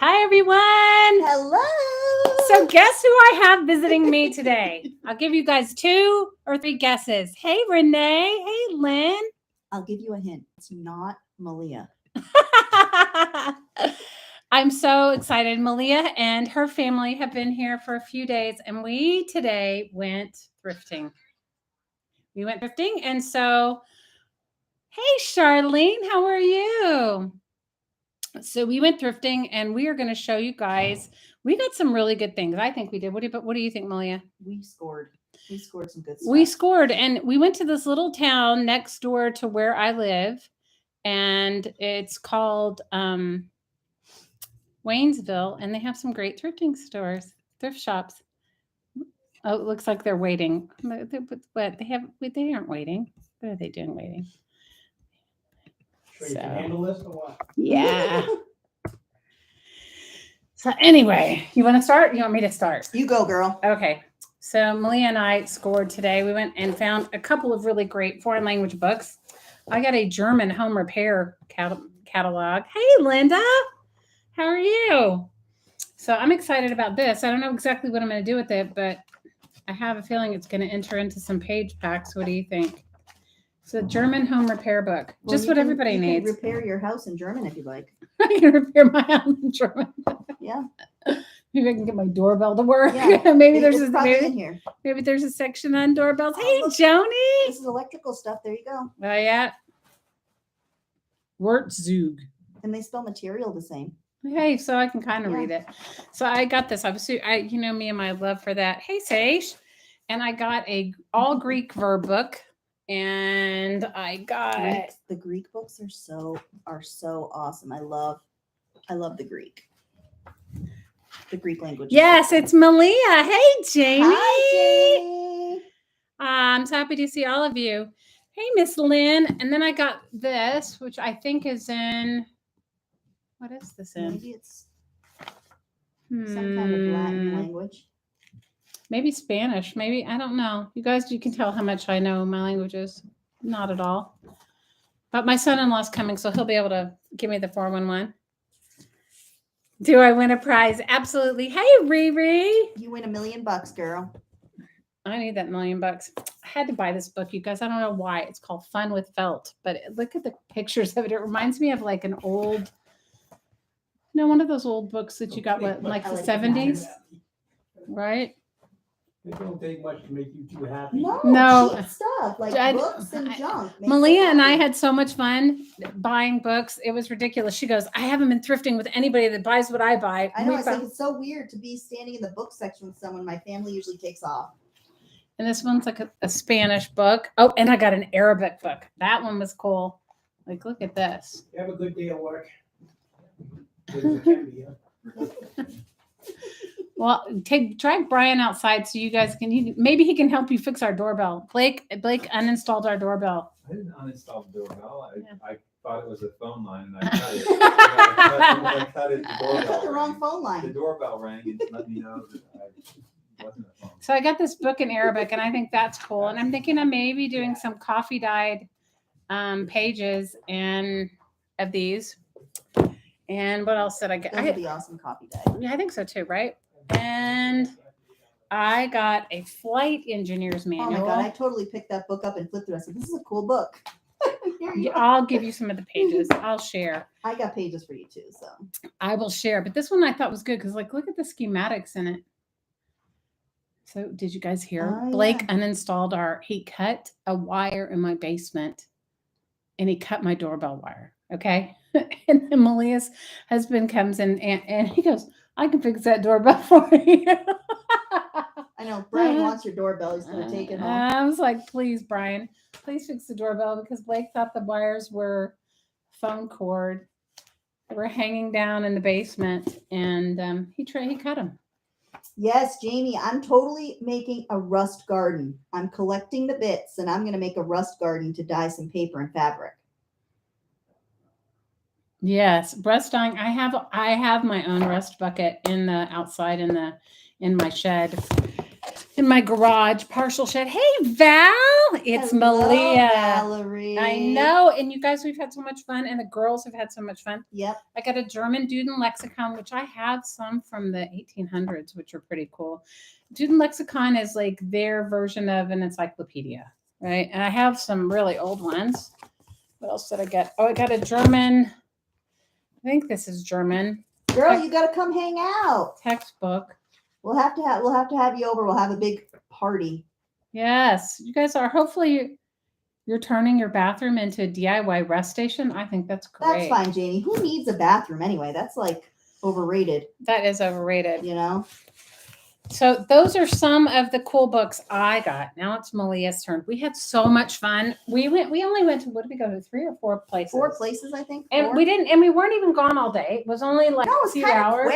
Hi, everyone. Hello. So guess who I have visiting me today? I'll give you guys 2 or 3 guesses. Hey, Renee. Hey, Lynn. I'll give you a hint. It's not Malia. I'm so excited. Malia and her family have been here for a few days, and we today went thrifting. And so, hey, Charlene, how are you? So we went thrifting, and we are going to show you guys. We got some really good things. I think we did. What do you think, Malia? We scored. We scored some good stuff. We scored, and we went to this little town next door to where I live, and it's called Waynesville, and they have some great thrifting stores, thrift shops. Oh, it looks like they're waiting. But they aren't waiting. What are they doing waiting? Sure you can handle this or what? Yeah. So anyway, you want to start? You want me to start? You go, girl. Okay. So Malia and I scored today. We went and found a couple of really great foreign language books. I got a German home repair catalog. Hey, Linda. How are you? So I'm excited about this. I don't know exactly what I'm going to do with it, but I have a feeling it's going to enter into some page packs. What do you think? It's a German home repair book. Well, Just what everybody you needs. Can repair your house in German if you like. I can repair my house in German. Yeah. Maybe I can get my doorbell to work. Yeah. maybe It's there's probably in here. Maybe there's a section on doorbells. Oh, Hey, look. Joni. This is electrical stuff. There you go. Oh yeah. Wertzug. And they spell material the same. Hey, so I can kind of Yeah. read it. So I got this. You know me and my love for that. Hey, Sage. And I got a all Greek verb book, and I got The Greek books are so awesome. I love the Greek. The Greek language. Yes, it's Malia. Hey, Jamie. Hi, Jamie. I'm so happy to see all of you. Hey, Miss Lynn. And then I got this, which I think is in. What is this in? Maybe it's some kind of Latin language. Maybe Spanish. Maybe. I don't know. You guys, you can tell how much I know my languages. Not at all. But my son-in-law's coming, so he'll be able to give me the 411. Do I win a prize? Absolutely. Hey, Riri. You win $1 million, girl. I need that $1 million. I had to buy this book, you guys. I don't know why. It's called Fun with Felt, but look at the pictures of it. It reminds me of like an old, one of those old books that you got like the 70s, right? It don't take much to make you too happy. No. Cheap stuff like books and junk. Malia and I had so much fun buying books. It was ridiculous. She goes, I haven't been thrifting with anybody that buys what I buy. I know. It's so weird to be standing in the book section with someone. My family usually takes off. And this one's like a Spanish book. Oh, and I got an Arabic book. That one was cool. Like, look at this. You have a good day at work. It can be, huh? Well, drag Brian outside so you guys can. Maybe he can help you fix our doorbell. Blake uninstalled our doorbell. I didn't uninstall the doorbell. I thought it was a phone line, and I cut it. I cut it. You cut the wrong phone The line. doorbell rang and let me know that I wasn't a phone. So I got this book in Arabic, and I think that's cool. And I'm thinking of maybe doing some coffee dyed pages and of these. And what else did I get? Those would be awesome coffee dye. Yeah, I think so too, right? And I got a flight engineer's manual. Oh my god, I totally picked that book up and flipped through. I said, "This is a cool book." I'll give you some of the pages. I'll share. I got pages for you too, so I will share. But this one I thought was good because, look at the schematics in it. So, did you guys hear? Blake uninstalled he cut a wire in my basement, and he cut my doorbell wire. Okay, and then Malia's husband comes in and he goes, I can fix that doorbell for you. I know Brian wants your doorbell. He's going to take it home. I was like, please, Brian, please fix the doorbell because Blake thought the wires were phone cord. They were hanging down in the basement, and he cut them. Yes, Jamie, I'm totally making a rust garden. I'm collecting the bits, and I'm going to make a rust garden to dye some paper and fabric. Yes, rust dyeing. I have my own rust bucket outside in my shed. in my garage, partial shed. Hey, Val, it's Hello, Malia. Valerie. I know. And you guys, we've had so much fun. And the girls have had so much fun. Yep. I got a German Duden lexicon, which I have some from the 1800s, which are pretty cool. Duden lexicon is like their version of an encyclopedia, right? And I have some really old ones. What else did I get? Oh, I got a German. I think this is German Girl, you gotta come hang out. textbook. We'll have to have you over. We'll have a big party. Yes, you guys are. Hopefully, you're turning your bathroom into a DIY rest station. I think that's That's great. fine, Jamie. Who needs a bathroom anyway? That's like overrated, That is overrated. you know? So those are some of the cool books I got. Now it's Malia's turn. We had so much fun. We only went to, what did we go to? 3 or 4 places? 4 places, I think. And 4. we weren't even gone all day. It was only like No, it a was few kind of hours.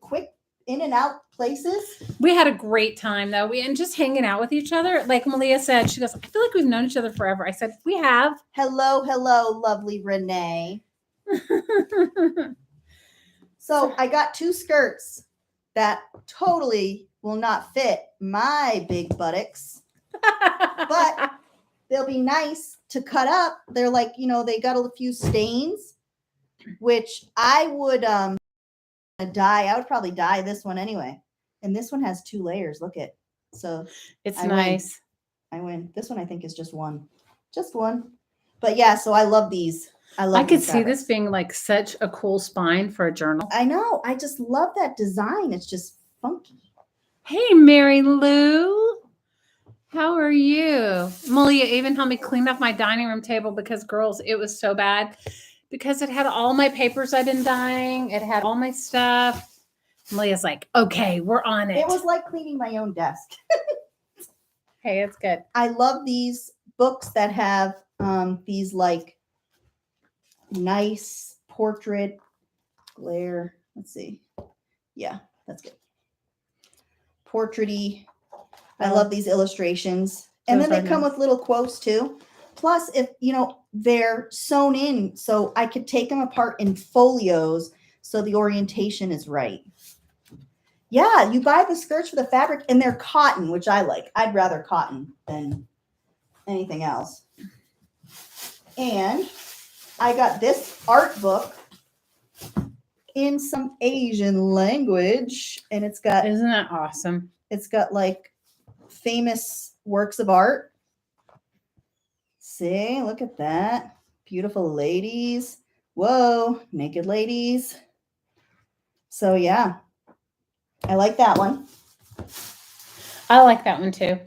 quick in and out places. We had a great time though. And just hanging out with each other. Like Malia said, she goes, I feel like we've known each other forever. I said, we have. Hello, lovely Renee. So I got 2 skirts that totally will not fit my big buttocks, but they'll be nice to cut up. They're like, they got a few stains, which I would dye. I would probably dye this one anyway. And this one has 2 layers. Look at. So It's I nice. I win. This one I think is just one. Just one. But yeah, so I love these. I could see this being like such a cool spine for a journal. I know. I just love that design. It's just funky. Hey, Mary Lou. How are you? Malia even helped me clean up my dining room table because, girls, it was so bad. Because it had all my papers I'd been dyeing. It had all my stuff. Malia's like, okay, we're on it. It was like cleaning my own desk. Hey, it's good. I love these books that have these like nice portrait glare. Let's see. Yeah, that's good. Portraity. I love these illustrations. And then Those they are come nice. with little quotes too. Plus, if they're sewn in, so I could take them apart in folios so the orientation is right. Yeah, you buy the skirts for the fabric and they're cotton, which I like. I'd rather cotton than anything else. And I got this art book in some Asian language, and it's got Isn't that awesome? like famous works of art. See, look at that. Beautiful ladies. Whoa, naked ladies. So yeah, I like that one. I like that one too.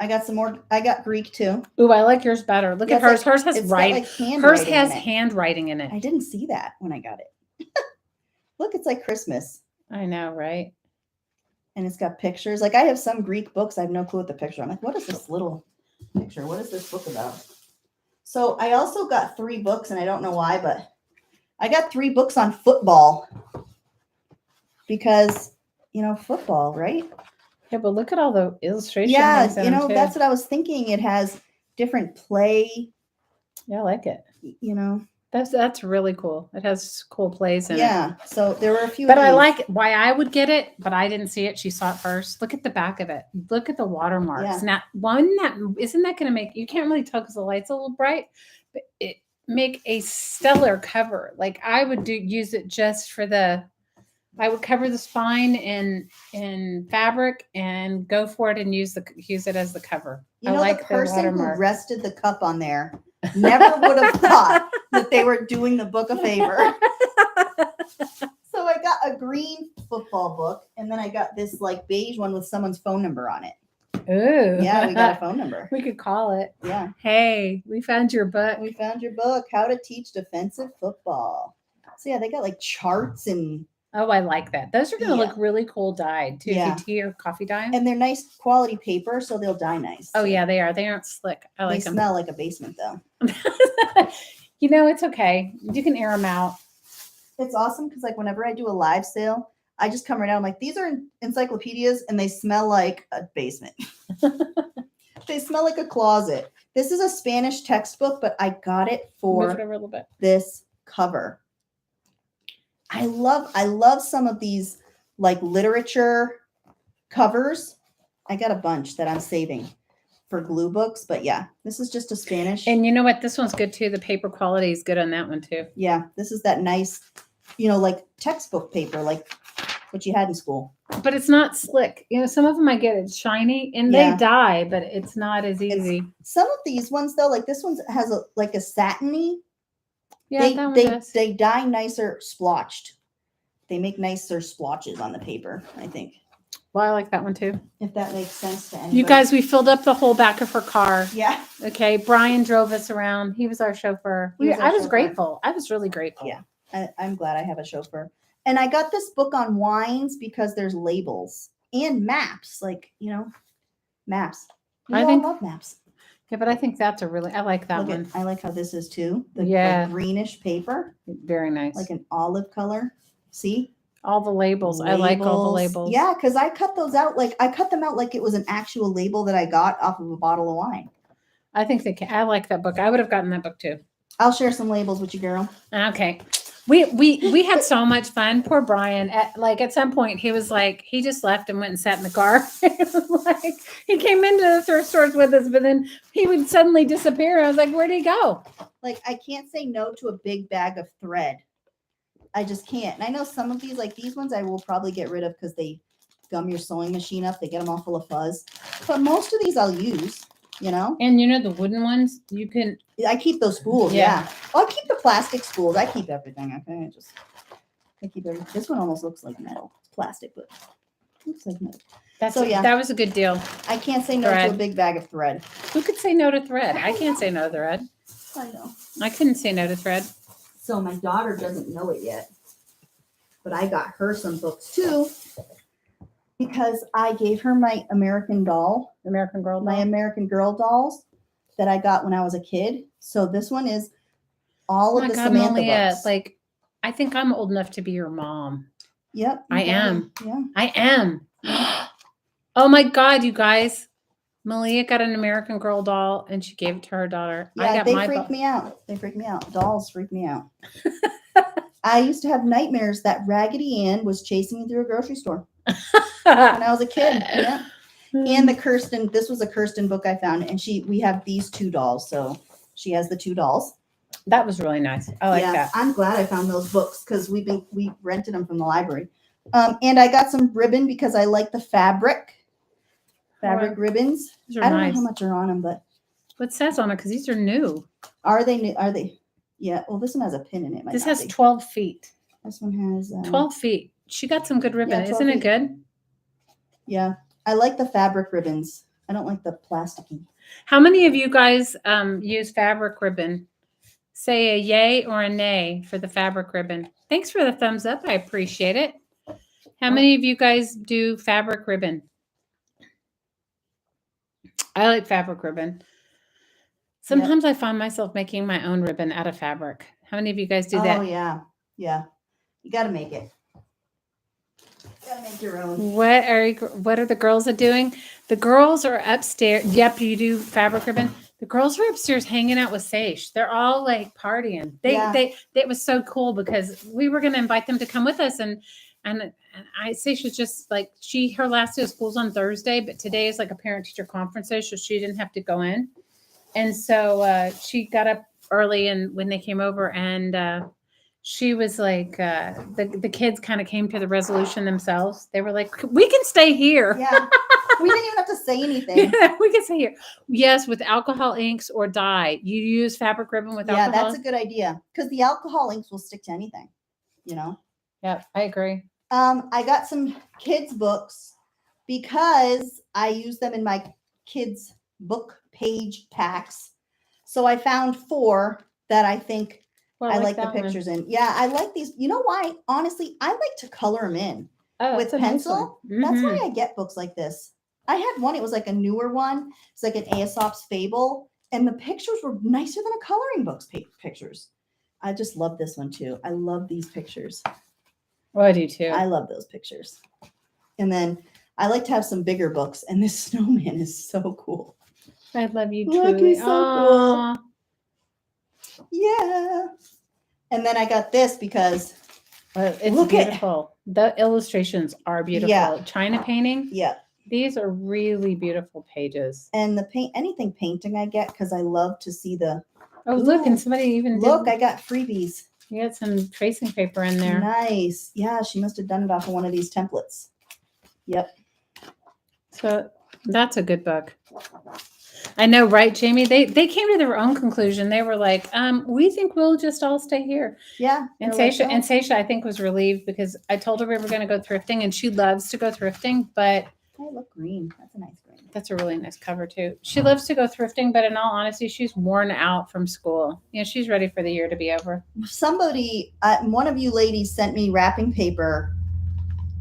I got some more. I got Greek too. Ooh, I like yours better. Look Yeah, at it's hers. Hers has It's got, writing. like, Hers handwriting has in it. handwriting in it. I didn't see that when I got it. Look, it's like Christmas. I know, right? And it's got pictures. Like I have some Greek books. I have no clue what the picture. I'm like, what is this little picture? What is this book about? So I also got 3 books, and I don't know why, but I got 3 books on football because, football, right? Yeah, but look at all the illustrations. Yeah, that's what I was thinking. It has different play, Yeah, I like it. know. That's really cool. It has cool plays in it. Yeah. So there were a few. But of I these. like why I would get it, but I didn't see it. She saw it first. Look at the back of it. Look at the watermarks. Yeah. Now, isn't that going to make, you can't really tell because the light's a little bright, but it make a stellar cover. Like I would use it just for I would cover the spine in fabric and go for it and use it as the cover. You know, I like the person who watermark. rested the cup on there never would have thought that they were doing the book a favor. So I got a green football book, and then I got this like beige one with someone's phone number on it. Ooh. Yeah, we got a phone number. We could call it. Yeah. Hey, we found your book. We found your book, How to Teach Defensive Football. So yeah, they got like charts and I like that. Those are going to Yeah. look really cool dyed too. Yeah. If you tea or coffee dye 'em. they're nice quality paper, so they'll dye nice. Oh yeah, they are. They aren't slick. I They like them. smell like a basement though. It's okay. You can air them out. It's awesome because like whenever I do a live sale, I just come right out. I'm like, these are encyclopedias and they smell like a basement. They smell like a closet. This is a Spanish textbook, but I got it Move it for over a little bit. this cover. I love some of these like literature covers, I got a bunch that I'm saving for glue books, but yeah, this is just a Spanish. And you know what? This one's good too. The paper quality is good on that one too. Yeah, this is that nice, like textbook paper, like what you had in school. But it's not slick. Some of them I get it's shiny and Yeah. they dye, but it's not as easy. Some of these ones though, like this one has a satiny. Yeah, that one does. They dye nicer splotched. They make nicer splotches on the paper, I think. Well, I like that one too. If that makes sense to anybody. You guys, we filled up the whole back of her car. Yeah. Okay. Brian drove us around. He was our chauffeur. He was our I was chauffeur. grateful. I was really grateful. Yeah. I'm glad I have a chauffeur. And I got this book on wines because there's labels and maps, maps. I I love maps. Yeah, but I think that's I like that one. I like how this is too. The Yeah. like greenish paper, Very nice. like an olive color. See? All the labels. I like all the labels. Yeah, because I cut those out. I cut them out like it was an actual label that I got off of a bottle of wine. I think I like that book. I would have gotten that book too. I'll share some labels with you, girl. Okay. We had so much fun. Poor Brian. At some point he was like, he just left and went and sat in the car. Like he came into the thrift stores with us, but then he would suddenly disappear. I was like, where'd he go? Like I can't say no to a big bag of thread. I just can't. And I know some of these, like these ones, I will probably get rid of because they gum your sewing machine up. They get them all full of fuzz. But most of these I'll use, And the wooden ones, you can. I keep those spools. Yeah. Yeah. Oh, I keep the plastic spools. I keep everything. Okay. I keep everything. This one almost looks like metal. It's plastic, but looks like metal. That was a good deal. I can't say no Thread. to a big bag of thread. Who could say no to thread? I can't say no to thread. I know. I couldn't say no to thread. So my daughter doesn't know it yet, but I got her some books too because I gave her my American Girl dolls that I got when I was a kid. So this one is all of the Samantha Malia, books. I think I'm old enough to be your mom. Yep. I am. Yeah. I am. Oh my God, you guys. Malia got an American Girl doll and she gave it to her daughter. Yeah, they freak me out. They freak me out. Dolls freak me out. I used to have nightmares that Raggedy Ann was chasing me through a grocery store when I was a kid. Yeah. And this was a Kirsten book I found, and we have these two dolls. So she has the two dolls. That was really nice. I like that. I'm glad I found those books because we rented them from the library. And I got some ribbon because I like the fabric ribbons. These are I don't nice. know how much are on them, but What says on it? Because these are new. are they new? Are they? Yeah. Well, this one has a pin in it. This has 12 feet. This one has 12 feet. She got some good ribbon. 12 Isn't it feet. good? Yeah. I like the fabric ribbons. I don't like the plasticky. How many of you guys use fabric ribbon? Say a yay or a nay for the fabric ribbon. Thanks for the thumbs up. I appreciate it. How many of you guys do fabric ribbon? I like fabric ribbon. Sometimes I find myself making my own ribbon out of fabric. How many of you guys do that? Oh, yeah. Yeah. You got to make it. You got to make your own. What are the girls doing? The girls are upstairs. Yep, you do fabric ribbon. The girls were upstairs hanging out with Sage. They're all like partying. It was so cool because we were going to invite them to come with us, and Sage was just like her last day of school's on Thursday, but today is like a parent teacher conference day, so she didn't have to go in, and so she got up early, and when they came over, and she was like, the kids kind of came to the resolution themselves. They were like, we can stay here. Yeah. We didn't even have to say anything. We can stay here. Yes, with alcohol inks or dye. You use fabric ribbon with alcohol? Yeah, that's a good idea because the alcohol inks will stick to anything, Yeah, I agree. I got some kids' books because I use them in my kids' book page packs. So I found 4 that I think I like the pictures in. Yeah, I like these. You know why? Honestly, I like to color them in with pencil. That's why I get books like this. I had one. It was like a newer one. It's like an Aesop's Fable. And the pictures were nicer than a coloring book's pictures. I just love this one too. I love these pictures. Well, I do too. I love those pictures. And then I like to have some bigger books. And this snowman is so cool. I love you Look, truly. he's so cool. Yeah. And then I got this because it's look beautiful. The illustrations are beautiful. Yeah. China painting. yeah, These are really beautiful pages. And the paint, anything painting I get, because I love to see the, Oh, look, and Ooh, somebody even look, did, I got freebies. you got some tracing paper in there. Nice. Yeah, she must have done it off of one of these templates. Yep. So that's a good book. I know, right, Jamie? They came to their own conclusion. They were like, we think we'll just all stay here. Yeah. And they're like, Seisha, "Oh." and Seisha, I think, was relieved because I told her we were going to go thrifting, and she loves to go thrifting. But Hey, look, green. That's a nice green. that's a really nice cover too. She loves to go thrifting, but in all honesty, she's worn out from school. You know, she's ready for the year to be over. Somebody, one of you ladies sent me wrapping paper,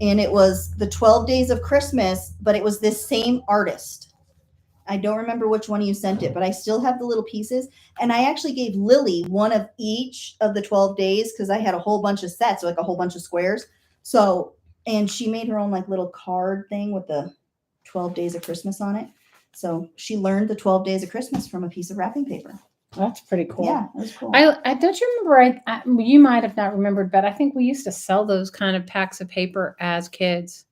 and it was the 12 Days of Christmas, but it was this same artist. I don't remember which one you sent it, but I still have the little pieces. And I actually gave Lily one of each of the 12 days because I had a whole bunch of sets, like a whole bunch of squares. So, and she made her own like little card thing with the 12 Days of Christmas on it. So she learned the 12 Days of Christmas from a piece of wrapping paper. That's pretty cool. Yeah, it was cool. I don't you remember? You might have not remembered, but I think we used to sell those kind of packs of paper as kids.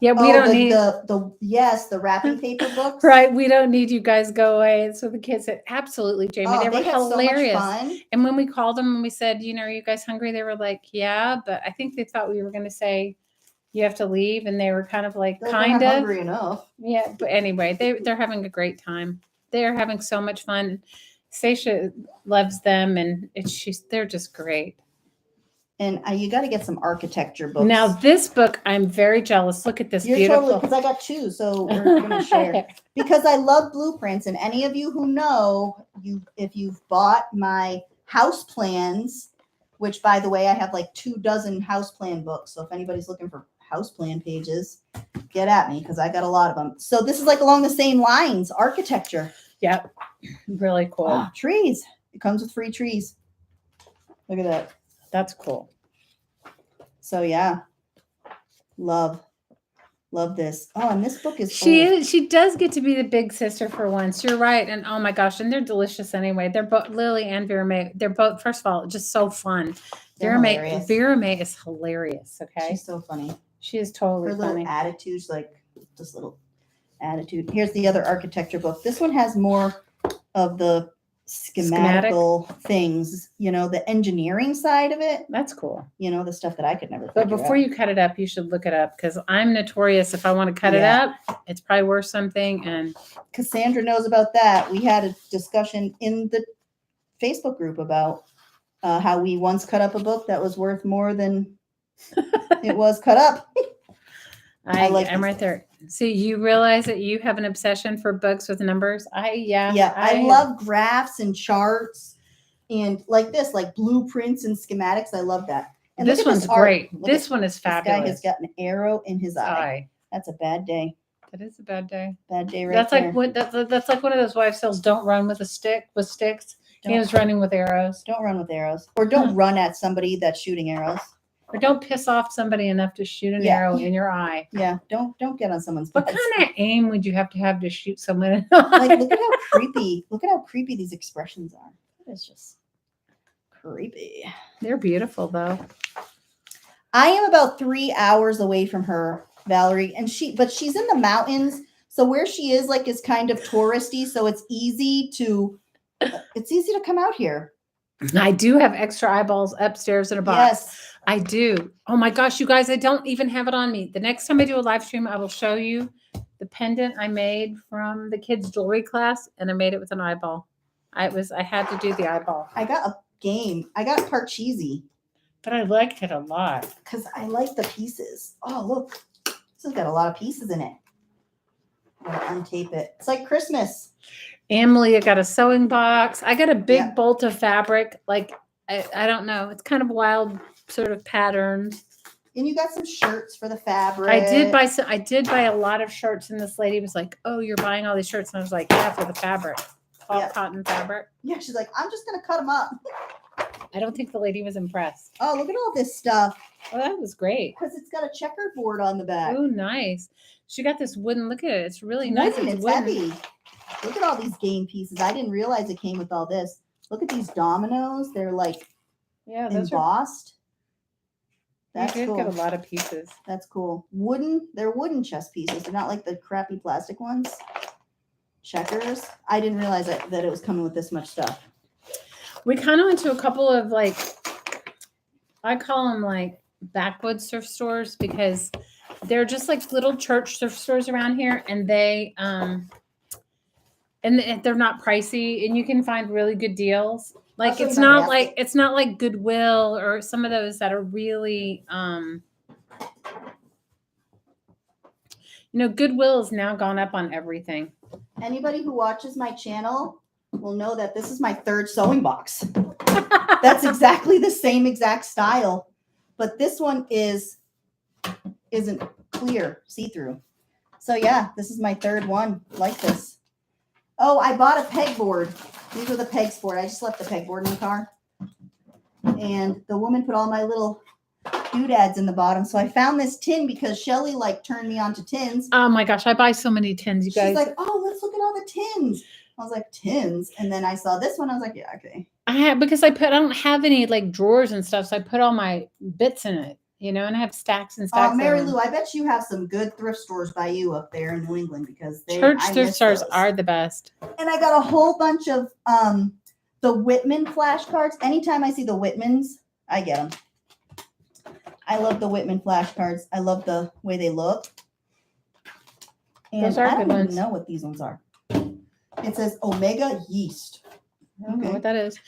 Yeah, we don't need the wrapping paper books. right. We don't need you guys go away. So the kids said, absolutely, Jamie. Oh, they were had hilarious. so much fun. And when we called them and we said, you know, are you guys hungry? They were like, yeah, but I think they thought we were going to say you have to leave, and they were kind of like, They're kind not of. hungry enough. Yeah, but anyway, they're having a great time. They're having so much fun. Seisha loves them, and they're just great. And you got to get some architecture books. Now this book, I'm very jealous. Look at this You're beautiful. totally, because I got two, so we're going to share. Because I love blueprints, and any of you who know, if you've bought my house plans, which by the way, I have like 24 house plan books. So if anybody's looking for house plan pages, get at me because I got a lot of them. So this is like along the same lines, architecture. Yep, really cool. Trees. It comes with free trees. Look at that. That's cool. So yeah, love this. Oh, and this book is she does get to be the big sister for once. You're right, and oh my gosh, and they're delicious anyway. They're both Lily and Vera May. They're both, first of all, just so fun. Vera May is hilarious. Okay, she's so funny. She is totally her little funny. attitudes, like this little attitude. Here's the other architecture book. This one has more of the schematical things, you know, the engineering side of it. That's cool. You know, the stuff that I could never But before you cut it up, you should look it up, because I'm notorious if I want to cut it up, it's probably worth something. And Cassandra knows about that. We had a discussion in the Facebook group about how we once cut up a book that was worth more than it was cut up. I'm right there. See, you realize that you have an obsession for books with numbers. I love graphs and charts and like this, like blueprints and schematics. I love that. And this one's great. This one is fabulous. This guy has got an arrow in his eye. That's a bad day. That is a bad day. Bad day, right? That's there. like what that's like one of those wives' tales. Don't run with sticks. He was running with arrows. Don't run with arrows, or don't run at somebody that's shooting arrows. Or don't piss off somebody enough to shoot an arrow in your eye. Yeah, don't get on someone's. What kind of aim would you have to shoot someone in the eye? Like, look at how creepy! Look at how creepy these expressions are. It's just creepy. They're beautiful, though. I am about 3 hours away from her, Valerie, and she's in the mountains, so where she is like is kind of touristy, so it's easy to come out here. I do have extra eyeballs upstairs in a box. Yes. I do. Oh my gosh, you guys, I don't even have it on me. The next time I do a live stream, I will show you the pendant I made from the kids' jewelry class, and I made it with an eyeball. I had to do the eyeball. I got a game. I got Parcheesi. But I liked it a lot. Because I like the pieces. Oh, look. This has got a lot of pieces in it. I'm going to untape it. It's like Christmas. Malia got a sewing box. I got a big bolt of fabric. Like, I don't know. It's kind of wild sort of patterns. And you got some shirts for the fabric. I did buy a lot of shirts, and this lady was like, "Oh, you're buying all these shirts?" And I was like, "Yeah, for the fabric, all cotton fabric." Yeah, she's like, "I'm just gonna cut them up." I don't think the lady was impressed. Oh, look at all this stuff. Oh, that was great. Because it's got a checkerboard on the back. Oh, nice. She got this wooden. Look at it. It's really nice. It's heavy. Look at all these game pieces. I didn't realize it came with all this. Look at these dominoes. They're like embossed. That's you did cool. get a lot of pieces. That's cool. They're wooden chess pieces. They're not like the crappy plastic ones. Checkers. I didn't realize that it was coming with this much stuff. We kind of went to a couple of like, I call them like backwoods thrift stores because they're just like little church thrift stores around here, and they're not pricey, and you can find really good deals. Like show you it's my not basket. like it's not like Goodwill or some of those that are really Goodwill has now gone up on everything. Anybody who watches my channel will know that this is my third sewing box. That's exactly the same exact style, but this one isn't clear, see-through. So yeah, this is my third one like this. Oh, I bought a pegboard. These are the pegs for it. I just left the pegboard in the car, and the woman put all my little doodads in the bottom. So I found this tin because Shelley turned me on to tins. Oh my gosh, I buy so many tins, you guys. She's like, oh, let's look at all the tins. I was like, tins. And then I saw this one. I was like, yeah, okay. Because I don't have any like drawers and stuff, so I put all my bits in it, and I have stacks and stacks. Mary Lou, I bet you have some good thrift stores by you up there in New England because church thrift stores are the best. And I got a whole bunch of the Whitman flashcards. Anytime I see the Whitmans, I get them. I love the Whitman flashcards. I love the way they look. And Those are I good don't even ones. know what these ones are. It says Omega Yeast. I don't know what that is.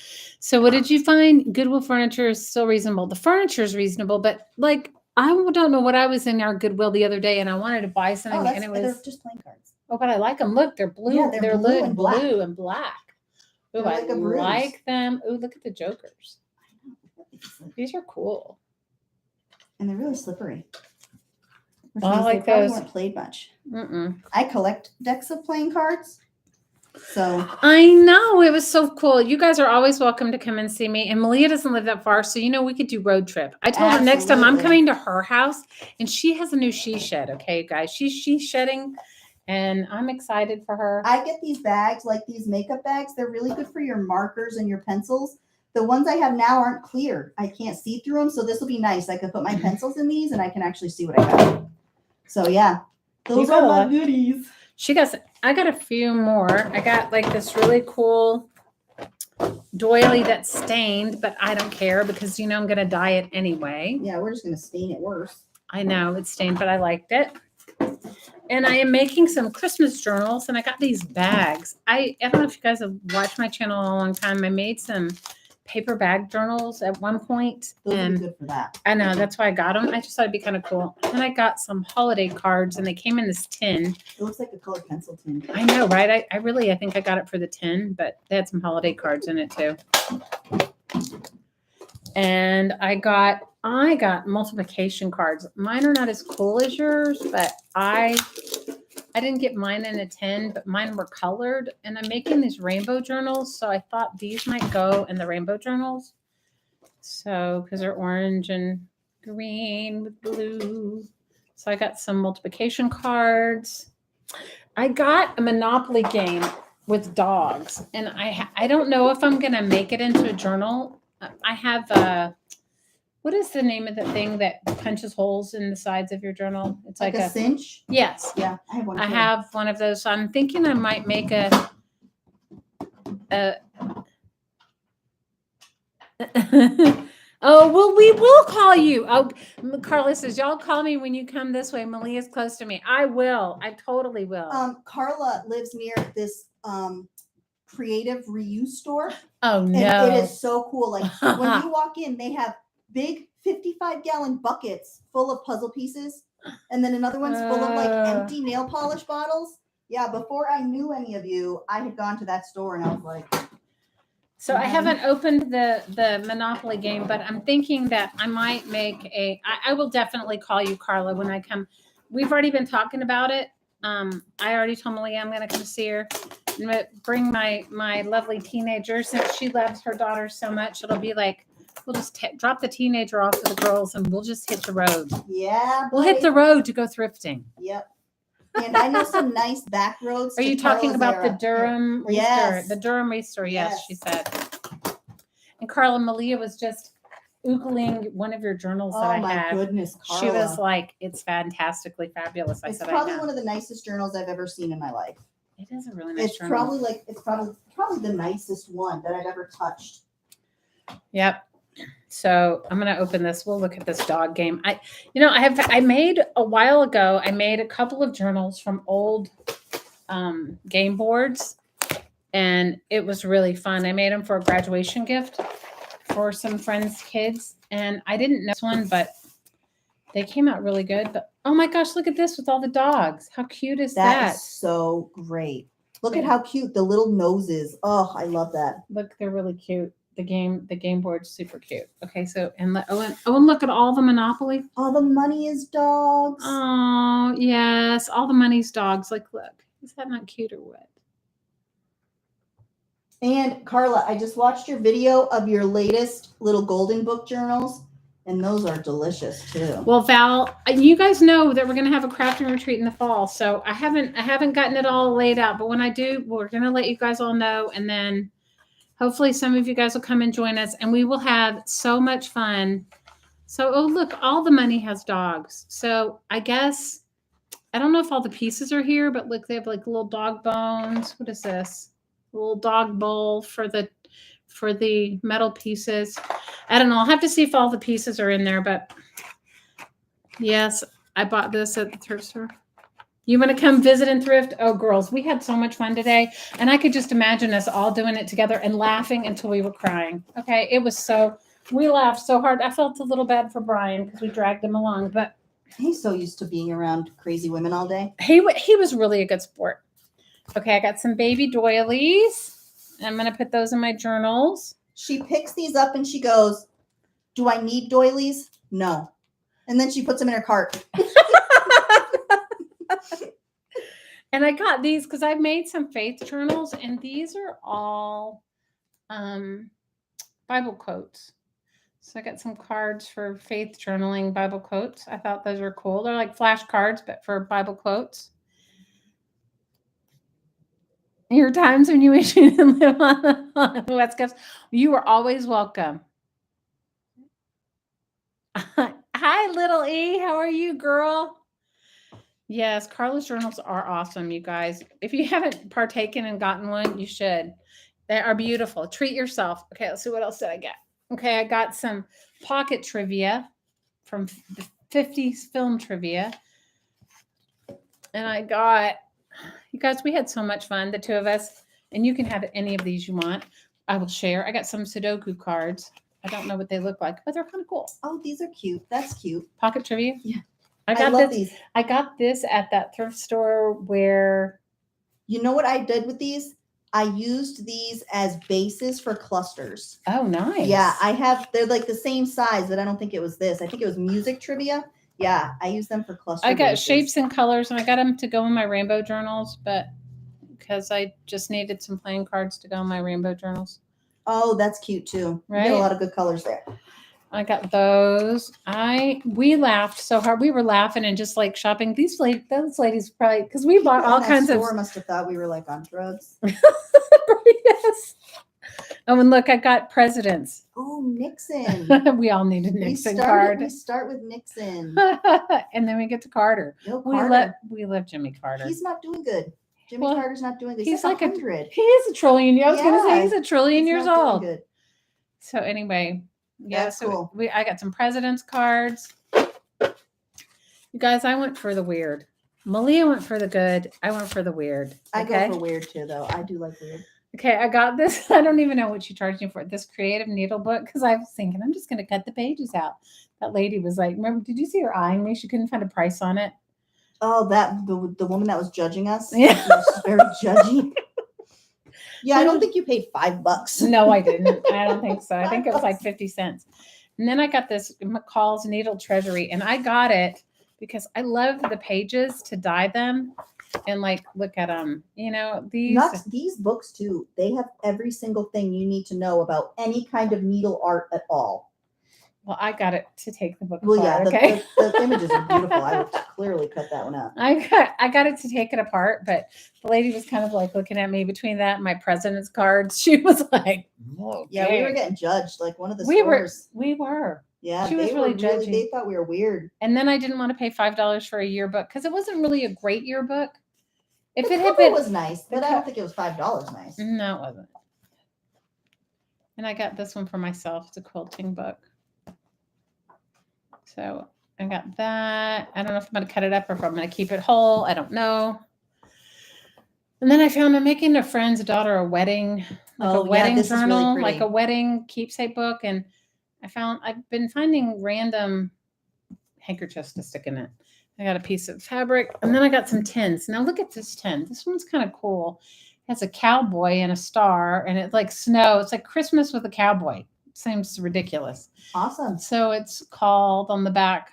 So what did you find? Goodwill furniture is still reasonable. The furniture is reasonable, but like I don't know what I was in our Goodwill the other day and I wanted to buy something and it they're was just playing cards. oh, but I like them. Look, they're blue. Yeah, they're blue and black. blue and black. Oh, They're I like a bruise. like them. Oh, look at the jokers. These are cool. And they're really slippery. Which Oh, I means like they probably those. weren't played much. Mm-mm. I collect decks of playing cards. So I know. It was so cool. You guys are always welcome to come and see me. And Malia doesn't live that far, so we could do road trip. I told her next time I'm Absolutely. coming to her house, and she has a new she shed. Okay, guys, she's shedding, and I'm excited for her. I get these bags, like these makeup bags. They're really good for your markers and your pencils. The ones I have now aren't clear. I can't see through them, so this will be nice. I could put my pencils in these, and I can actually see what I got. So yeah, those got are a my lot. goodies. I got a few more. I got like this really cool doily that's stained, but I don't care because I'm going to dye it anyway. Yeah, we're just gonna stain it worse. I know it's stained, but I liked it. And I am making some Christmas journals, and I got these bags. I don't know if you guys have watched my channel a long time. I made some paper bag journals at one point. Those and are good for that. I know, that's why I got them. I just thought it'd be kind of cool. And I got some holiday cards, and they came in this tin. It looks like a colored pencil tin. I know, right? I think I got it for the tin, but they had some holiday cards in it too. And I got multiplication cards. Mine are not as cool as yours, but I didn't get mine in a tin, but mine were colored. And I'm making these rainbow journals, so I thought these might go in the rainbow journals. So, because they're orange and green with blue. So I got some multiplication cards. I got a Monopoly game with dogs, and I don't know if I'm gonna make it into a journal. I have what is the name of the thing that punches holes in the sides of your journal? It's Like a cinch. yes. Yeah, I have one. I too. have one of those. So I'm thinking I might make a oh, well, we will call you. Oh, Carla says, y'all call me when you come this way. Malia's close to me. I will. I totally will. Carla lives near this creative reuse store. Oh, no. And it is so cool. Like when you walk in, they have big 55-gallon buckets full of puzzle pieces. And then another one's full of like empty nail polish bottles. Yeah, before I knew any of you, I had gone to that store and I was like. So I haven't opened the Monopoly game, but I'm thinking that I might make I will definitely call you, Carla, when I come. We've already been talking about it. I already told Malia I'm going to come see her. I'm going to bring my lovely teenager since she loves her daughter so much. It'll be like, we'll just drop the teenager off to the girls and we'll just hit the road. Yeah. We'll hit the road to go thrifting. Yep. And I know some nice back roads. Are you talking about the Durham Yes. Restore? The Durham Restore, yes, Yes. she said. And Carla Malia was just oogling one of your journals that Oh I my have. goodness, She was Carla. like, "It's fantastically fabulous." I It's said, probably "I know." one of the nicest journals I've ever seen in my life. It is a really nice It's journal. probably the nicest one that I've ever touched. Yep. So I'm gonna open this. We'll look at this dog game. I made a while ago. I made a couple of journals from old game boards, and it was really fun. I made them for a graduation gift for some friends' kids, and I didn't know this one, but they came out really good. But oh my gosh, look at this with all the dogs. How cute is That that? is so great. Look at Yeah. how cute the little noses. Oh, I love that. Look, they're really cute. The game board's super cute. Okay, so and look at all the Monopoly. All the money is dogs. Oh yes, all the money's dogs. Like, look, is that not cute or what? And Carla, I just watched your video of your latest little golden book journals, and those are delicious too. Well, Val, you guys know that we're gonna have a crafting retreat in the fall, so I haven't gotten it all laid out, but when I do, we're gonna let you guys all know, and then hopefully some of you guys will come and join us, and we will have so much fun. So, oh look, all the money has dogs. So I guess I don't know if all the pieces are here, but look, they have like little dog bones. What is this? A little dog bowl for the metal pieces. I don't know. I'll have to see if all the pieces are in there, but yes, I bought this at the thrift store. You want to come visit and thrift? Oh, girls, we had so much fun today. And I could just imagine us all doing it together and laughing until we were crying. Okay. We laughed so hard. I felt a little bad for Brian because we dragged him along, but He's so used to being around crazy women all day. he was really a good sport. Okay. I got some baby doilies. I'm going to put those in my journals. She picks these up and she goes, "Do I need doilies? No." And then she puts them in her cart. And I got these because I've made some faith journals, and these are all Bible quotes. So I got some cards for faith journaling Bible quotes. I thought those were cool. They're like flashcards, but for Bible quotes. Your times when you wish you didn't live on the West Coast, you are always welcome. Hi, little E. How are you, girl? Yes, Carla's journals are awesome, you guys. If you haven't partaken and gotten one, you should. They are beautiful. Treat yourself. Okay, let's see what else did I get. Okay, I got some pocket trivia from the 50s film trivia. And I got, you guys, we had so much fun, the two of us. And you can have any of these you want. I will share. I got some Sudoku cards. I don't know what they look like, but they're kind of cool. Oh, these are cute. That's cute. Pocket trivia? Yeah. I love this. these. I got this at that thrift store where. You know what I did with these? I used these as bases for clusters. Oh, nice. Yeah, they're like the same size, but I don't think it was this. I think it was music trivia. Yeah, I use them for cluster I got bases. shapes and colors, and I got them to go in my rainbow journals, but because I just needed some playing cards to go in my rainbow journals. Oh, that's cute too. Right? You get a lot of good colors there. I got those. We laughed so hard. We were laughing and just like shopping. Those ladies probably, because we bought all kinds of. Store must have thought we were like on drugs. Yes. Oh, and look, I got presidents. Oh, Nixon. We all need a Nixon We card. start with Nixon. And then we get to Carter. No, Carter. We love Jimmy Carter. He's not doing good. Jimmy Well, Carter's not doing good. he's He's like like 100. He is a trillion. I was going to say Yeah, he's a trillion years not doing old. good. So anyway, yeah. That's So cool. I got some presidents cards. You guys, I went for the weird. Malia went for the good. I went for the weird. I Okay? go for weird too, though. I do like weird. Okay, I got this. I don't even know what she charged me for it. This creative needle book, because I was thinking I'm just going to cut the pages out. That lady was like, "Remember? Did you see her eyeing me? She couldn't find a price on it." Oh, the woman that was judging us. Yeah. She was very judgy. Yeah, I don't think you paid $5. No, I didn't. I don't think so. I think it was like 50 cents. And then I got this McCall's Needle Treasury, and I got it because I love the pages to dye them and like look at them. You know, These books too. They have every single thing you need to know about any kind of needle art at all. Well, I got it to take the book Well, apart. yeah, Okay. the images are beautiful. I would clearly cut that one out. I got it to take it apart, but the lady was kind of like looking at me between that and my president's cards. She was like, okay. Yeah, we were getting judged. Like one of the we were stores. we were. Yeah, She was they really were judgy. They thought we were weird. And then I didn't want to pay $5 for a yearbook because it wasn't really a great yearbook. If The it had cover been was nice, but I don't think it was $5 nice. no, it wasn't. And I got this one for myself. It's a quilting book. So I got that. I don't know if I'm going to cut it up or if I'm going to keep it whole. I don't know. And then I found I'm making a friend's daughter a wedding, like a wedding this is really journal, pretty. like a wedding keepsake book. And I've been finding random handkerchiefs to stick in it. I got a piece of fabric and then I got some tins. Now look at this tin. This one's kind of cool. It has a cowboy and a star and it's like snow. It's like Christmas with a cowboy. Seems ridiculous. Awesome. So it's called on the back,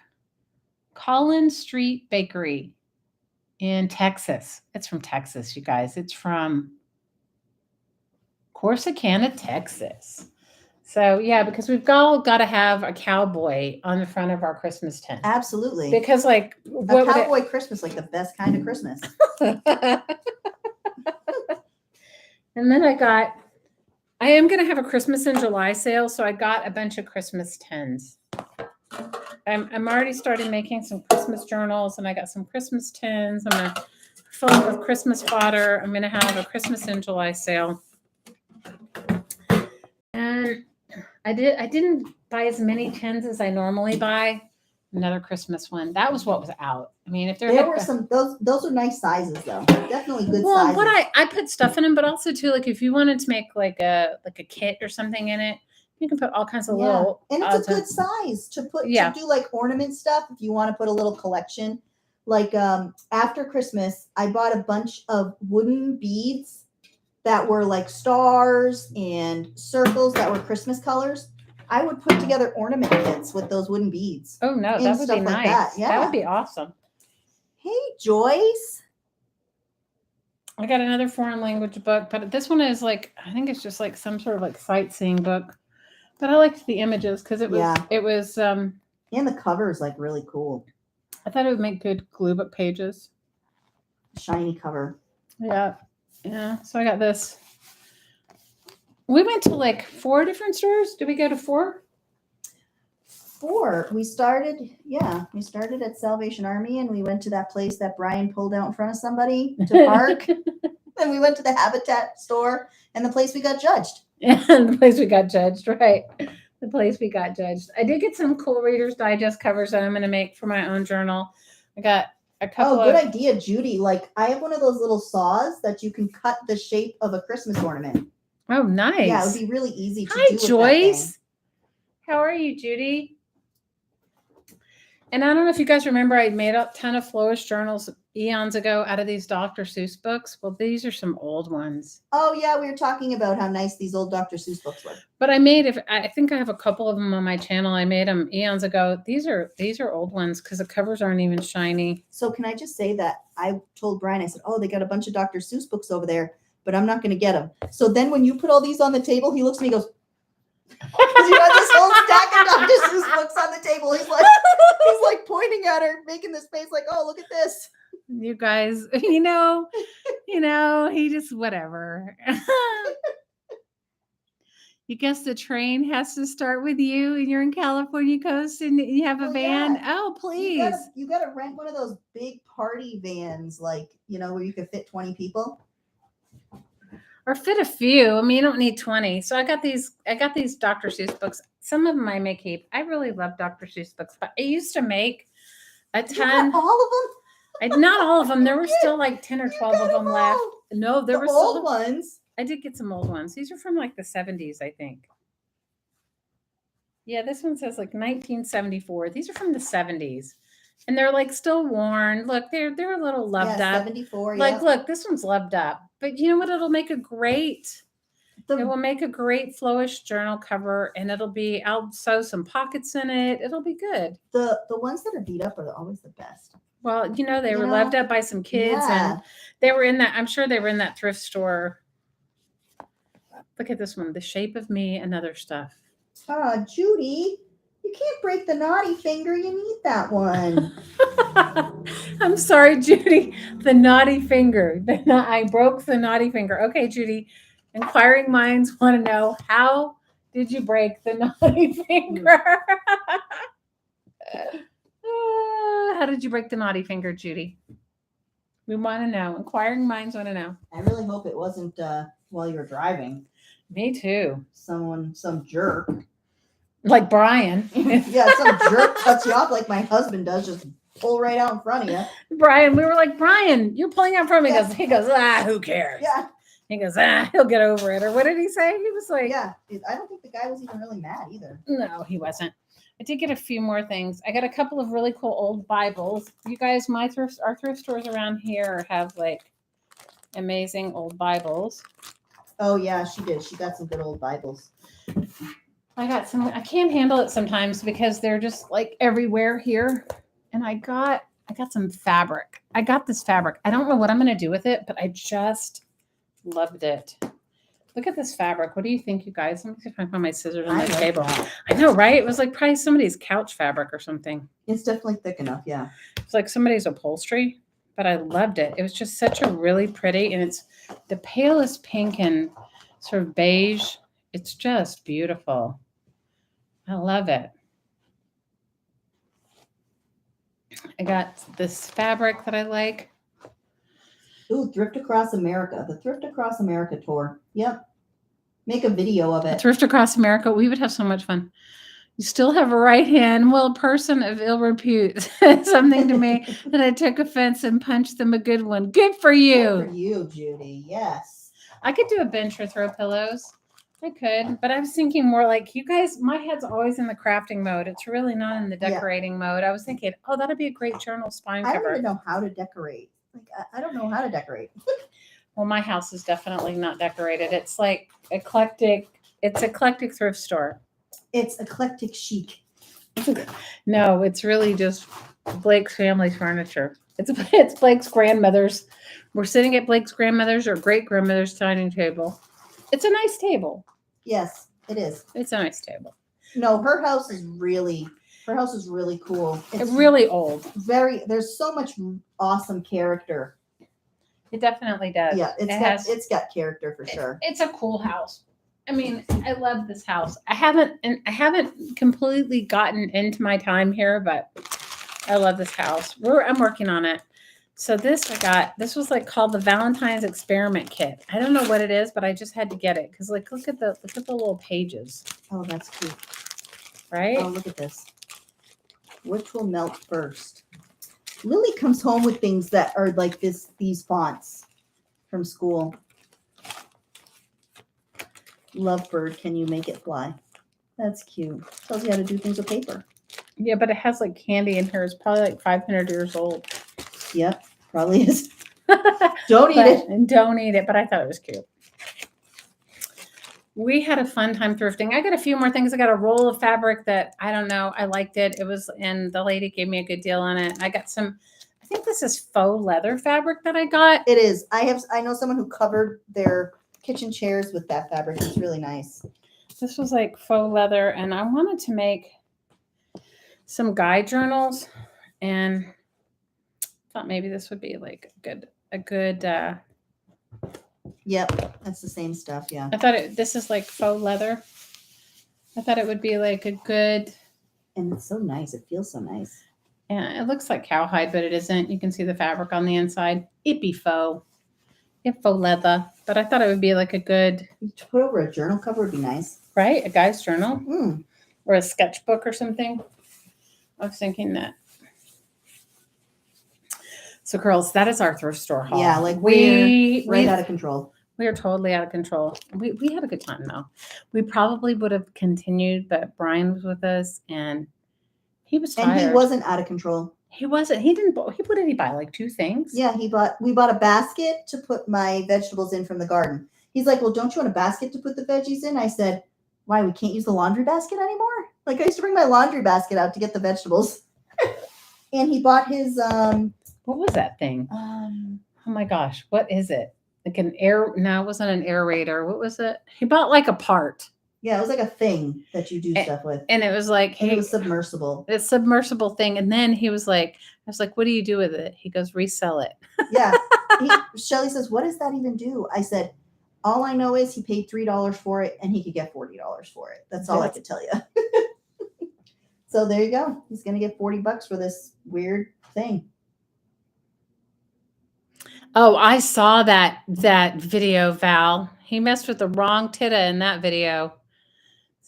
Collins Street Bakery in Texas. It's from Texas, you guys. It's from Corsicana, Texas. So yeah, because we've all got to have a cowboy on the front of our Christmas tent. Absolutely. Because like a cowboy Christmas, like the best kind of Christmas. And then I am going to have a Christmas in July sale, so I got a bunch of Christmas tins. I'm already started making some Christmas journals, and I got some Christmas tins. I'm going to fill it with Christmas fodder. I'm going to have a Christmas in July sale. And I didn't buy as many tins as I normally buy. Another Christmas one. That was what was out. I mean, if there were some those are nice sizes though. Definitely good well, sizes. what I put stuff in them, but also too, like if you wanted to make like a kit or something in it, you can put all kinds of little. And it's a good size to put to do like ornament stuff if you want to put a little collection. Like after Christmas, I bought a bunch of wooden beads that were like stars and circles that were Christmas colors. I would put together ornament kits with those wooden beads. Oh no, that would be nice. That. Yeah. That would be awesome. Hey, Joyce. I got another foreign language book, but this one is like, I think it's just like some sort of like sightseeing book. But I liked the images because it was and the cover is like really cool. I thought it would make good glue book pages. Shiny cover. Yeah. Yeah. So I got this. We went to like 4 different stores. Did we go to 4? 4. We started at Salvation Army and we went to that place that Brian pulled out in front of somebody to park. Then we went to the Habitat store and the place we got judged. And the place we got judged, right. The place we got judged. I did get some cool Reader's Digest covers that I'm going to make for my own journal. I got a couple good idea, Judy. Like I have one of those little saws that you can cut the shape of a Christmas ornament. Oh, nice. Yeah, it would be really easy to do. Hi, Joyce. How are you, Judy? And I don't know if you guys remember, I made a ton of florist journals eons ago out of these Dr. Seuss books. Well, these are some old ones. Oh, yeah. We were talking about how nice these old Dr. Seuss books were. But I think I have a couple of them on my channel. I made them eons ago. These are old ones because the covers aren't even shiny. So can I just say that I told Brian, I said, oh, they got a bunch of Dr. Seuss books over there, but I'm not going to get them. So then when you put all these on the table, he looks at me and goes, because you have this whole stack of Dr. Seuss books on the table. He's like pointing at her, making this face like, oh, look at this. You guys, he just whatever. You guess the train has to start with you and you're in California Coast and you have a van. Yeah. Oh, please. You got to rent one of those big party vans, like, where you could fit 20 people. Or fit a few. I mean, you don't need 20. So I got these Dr. Seuss books. Some of them I may keep. I really love Dr. Seuss books, but I used to make a ton. You got all of them? Not all of them. There were still like 10 or 12 of them left. No, there were old ones. I did get some old ones. These are from like the 70s, I think. Yeah, this one says like 1974. These are from the 70s. And they're like still worn. Look, they're a little loved up. 74, yeah. Like, look, this one's loved up. But you know what? It will make a great flowish journal cover, and I'll sew some pockets in it. It'll be good. The ones that are beat up are always the best. Well, they were loved up by some kids, and they were in that. I'm sure they were in that thrift store. Look at this one, The Shape of Me and Other Stuff. Judy, You can't break the naughty finger. You need that one. I'm sorry, Judy. The naughty finger. I broke the naughty finger. Okay, Judy. Inquiring minds want to know, how did you break the naughty finger? How did you break the naughty finger, Judy? We want to know. Inquiring minds want to know. I really hope it wasn't while you were driving. Me too. Some jerk. Like Brian. Yeah, some jerk cuts you off like my husband does, just pull right out in front of you. Brian, we were like, Brian, you're pulling out from me. Yeah. He goes, who cares? Yeah, He goes, he'll get over it. Or what did he say? He was like, yeah. I don't think the guy was even really mad either. no, he wasn't. I did get a few more things. I got a couple of really cool old Bibles. You guys, our thrift stores around here have like amazing old Bibles. Oh yeah, she did. She got some good old Bibles. I got some. I can't handle it sometimes because they're just like everywhere here. And I got some fabric. I got this fabric. I don't know what I'm going to do with it, but I just loved it. Look at this fabric. What do you think, you guys? Let me see if I can find my scissors on my table. That. I know, right? It was like probably somebody's couch fabric or something. It's definitely thick enough, yeah. It's like somebody's upholstery, but I loved it. It was just such a really pretty, and it's the palest pink and sort of beige. It's just beautiful. I love it. I got this fabric that I like. Ooh, Thrift Across America. The Thrift Across America tour. Yep. Make a video of it. Thrift Across America. We would have so much fun. You still have a right hand. Well, a person of ill repute said something to me that I took offense and punched them a good one. Good for you. Good for you, Judy. Yes. I could do a bench or throw pillows. I could, but I was thinking more like, you guys, my head's always in the crafting mode. It's really not in the decorating mode. I was thinking, oh, that'd be a great journal spine I don't cover. even know how to decorate. Like I don't know how to decorate. Well, my house is definitely not decorated. It's like eclectic. It's eclectic thrift store. It's eclectic chic. No, it's really just Blake's family furniture. It's Blake's grandmother's. We're sitting at Blake's grandmother's or great grandmother's dining table. It's a nice table. Yes, it is. It's a nice table. No, her house is really cool. It's really old. There's so much awesome character. It definitely does. Yeah, it's got character for sure. It's a cool house. I mean, I love this house. I haven't completely gotten into my time here, but I love this house. I'm working on it. So this was like called the Valentine's Experiment Kit. I don't know what it is, but I just had to get it because like look at the little pages. Oh, that's cute. Right? Oh, look at this. Which will melt first? Lily comes home with things that are like these fonts from school. Lovebird, can you make it fly? That's cute. Tells you how to do things with paper. Yeah, but it has like candy in here. It's probably like 500 years old. Yep, probably is. Don't eat it. And don't eat it, but I thought it was cute. We had a fun time thrifting. I got a few more things. I got a roll of fabric that I don't know. I liked it. And the lady gave me a good deal on it. I got I think this is faux leather fabric that I got. It is. I know someone who covered their kitchen chairs with that fabric. It's really nice. This was like faux leather, and I wanted to make some guide journals, and thought maybe this would be like a good. Yep, that's the same stuff. Yeah. I thought this is like faux leather. I thought it would be like a good. And it's so nice. It feels so nice. Yeah, it looks like cowhide, but it isn't. You can see the fabric on the inside. It'd be faux. It's faux leather, but I thought it would be like a good. To put over a journal cover would be nice. Right, a guy's journal Mm. or a sketchbook or something. I was thinking that. So, girls, that is our thrift store haul. Yeah, like we out of control. We are totally out of control. We had a good time though. We probably would have continued, but Brian was with us and he was tired. And he wasn't out of control. He wasn't. He didn't. What did he buy? Like 2 things? Yeah, we bought a basket to put my vegetables in from the garden. He's like, well, don't you want a basket to put the veggies in? I said, why? We can't use the laundry basket anymore? Like I used to bring my laundry basket out to get the vegetables. And he bought his What was that thing? Oh my gosh, what is it? Like no, it wasn't an aerator. What was it? He bought like a part. Yeah, it was like a thing that you do And- stuff with. And it was like, And it hey, was submersible. this submersible thing. And then he was like, I was like, what do you do with it? He goes, resell it. Yeah. Shelley says, what does that even do? I said, all I know is he paid $3 for it and he could get $40 for it. That's all I could tell you. So there you go. He's going to get $40 for this weird thing. Oh, I saw that video, Val. He messed with the wrong Titta in that video.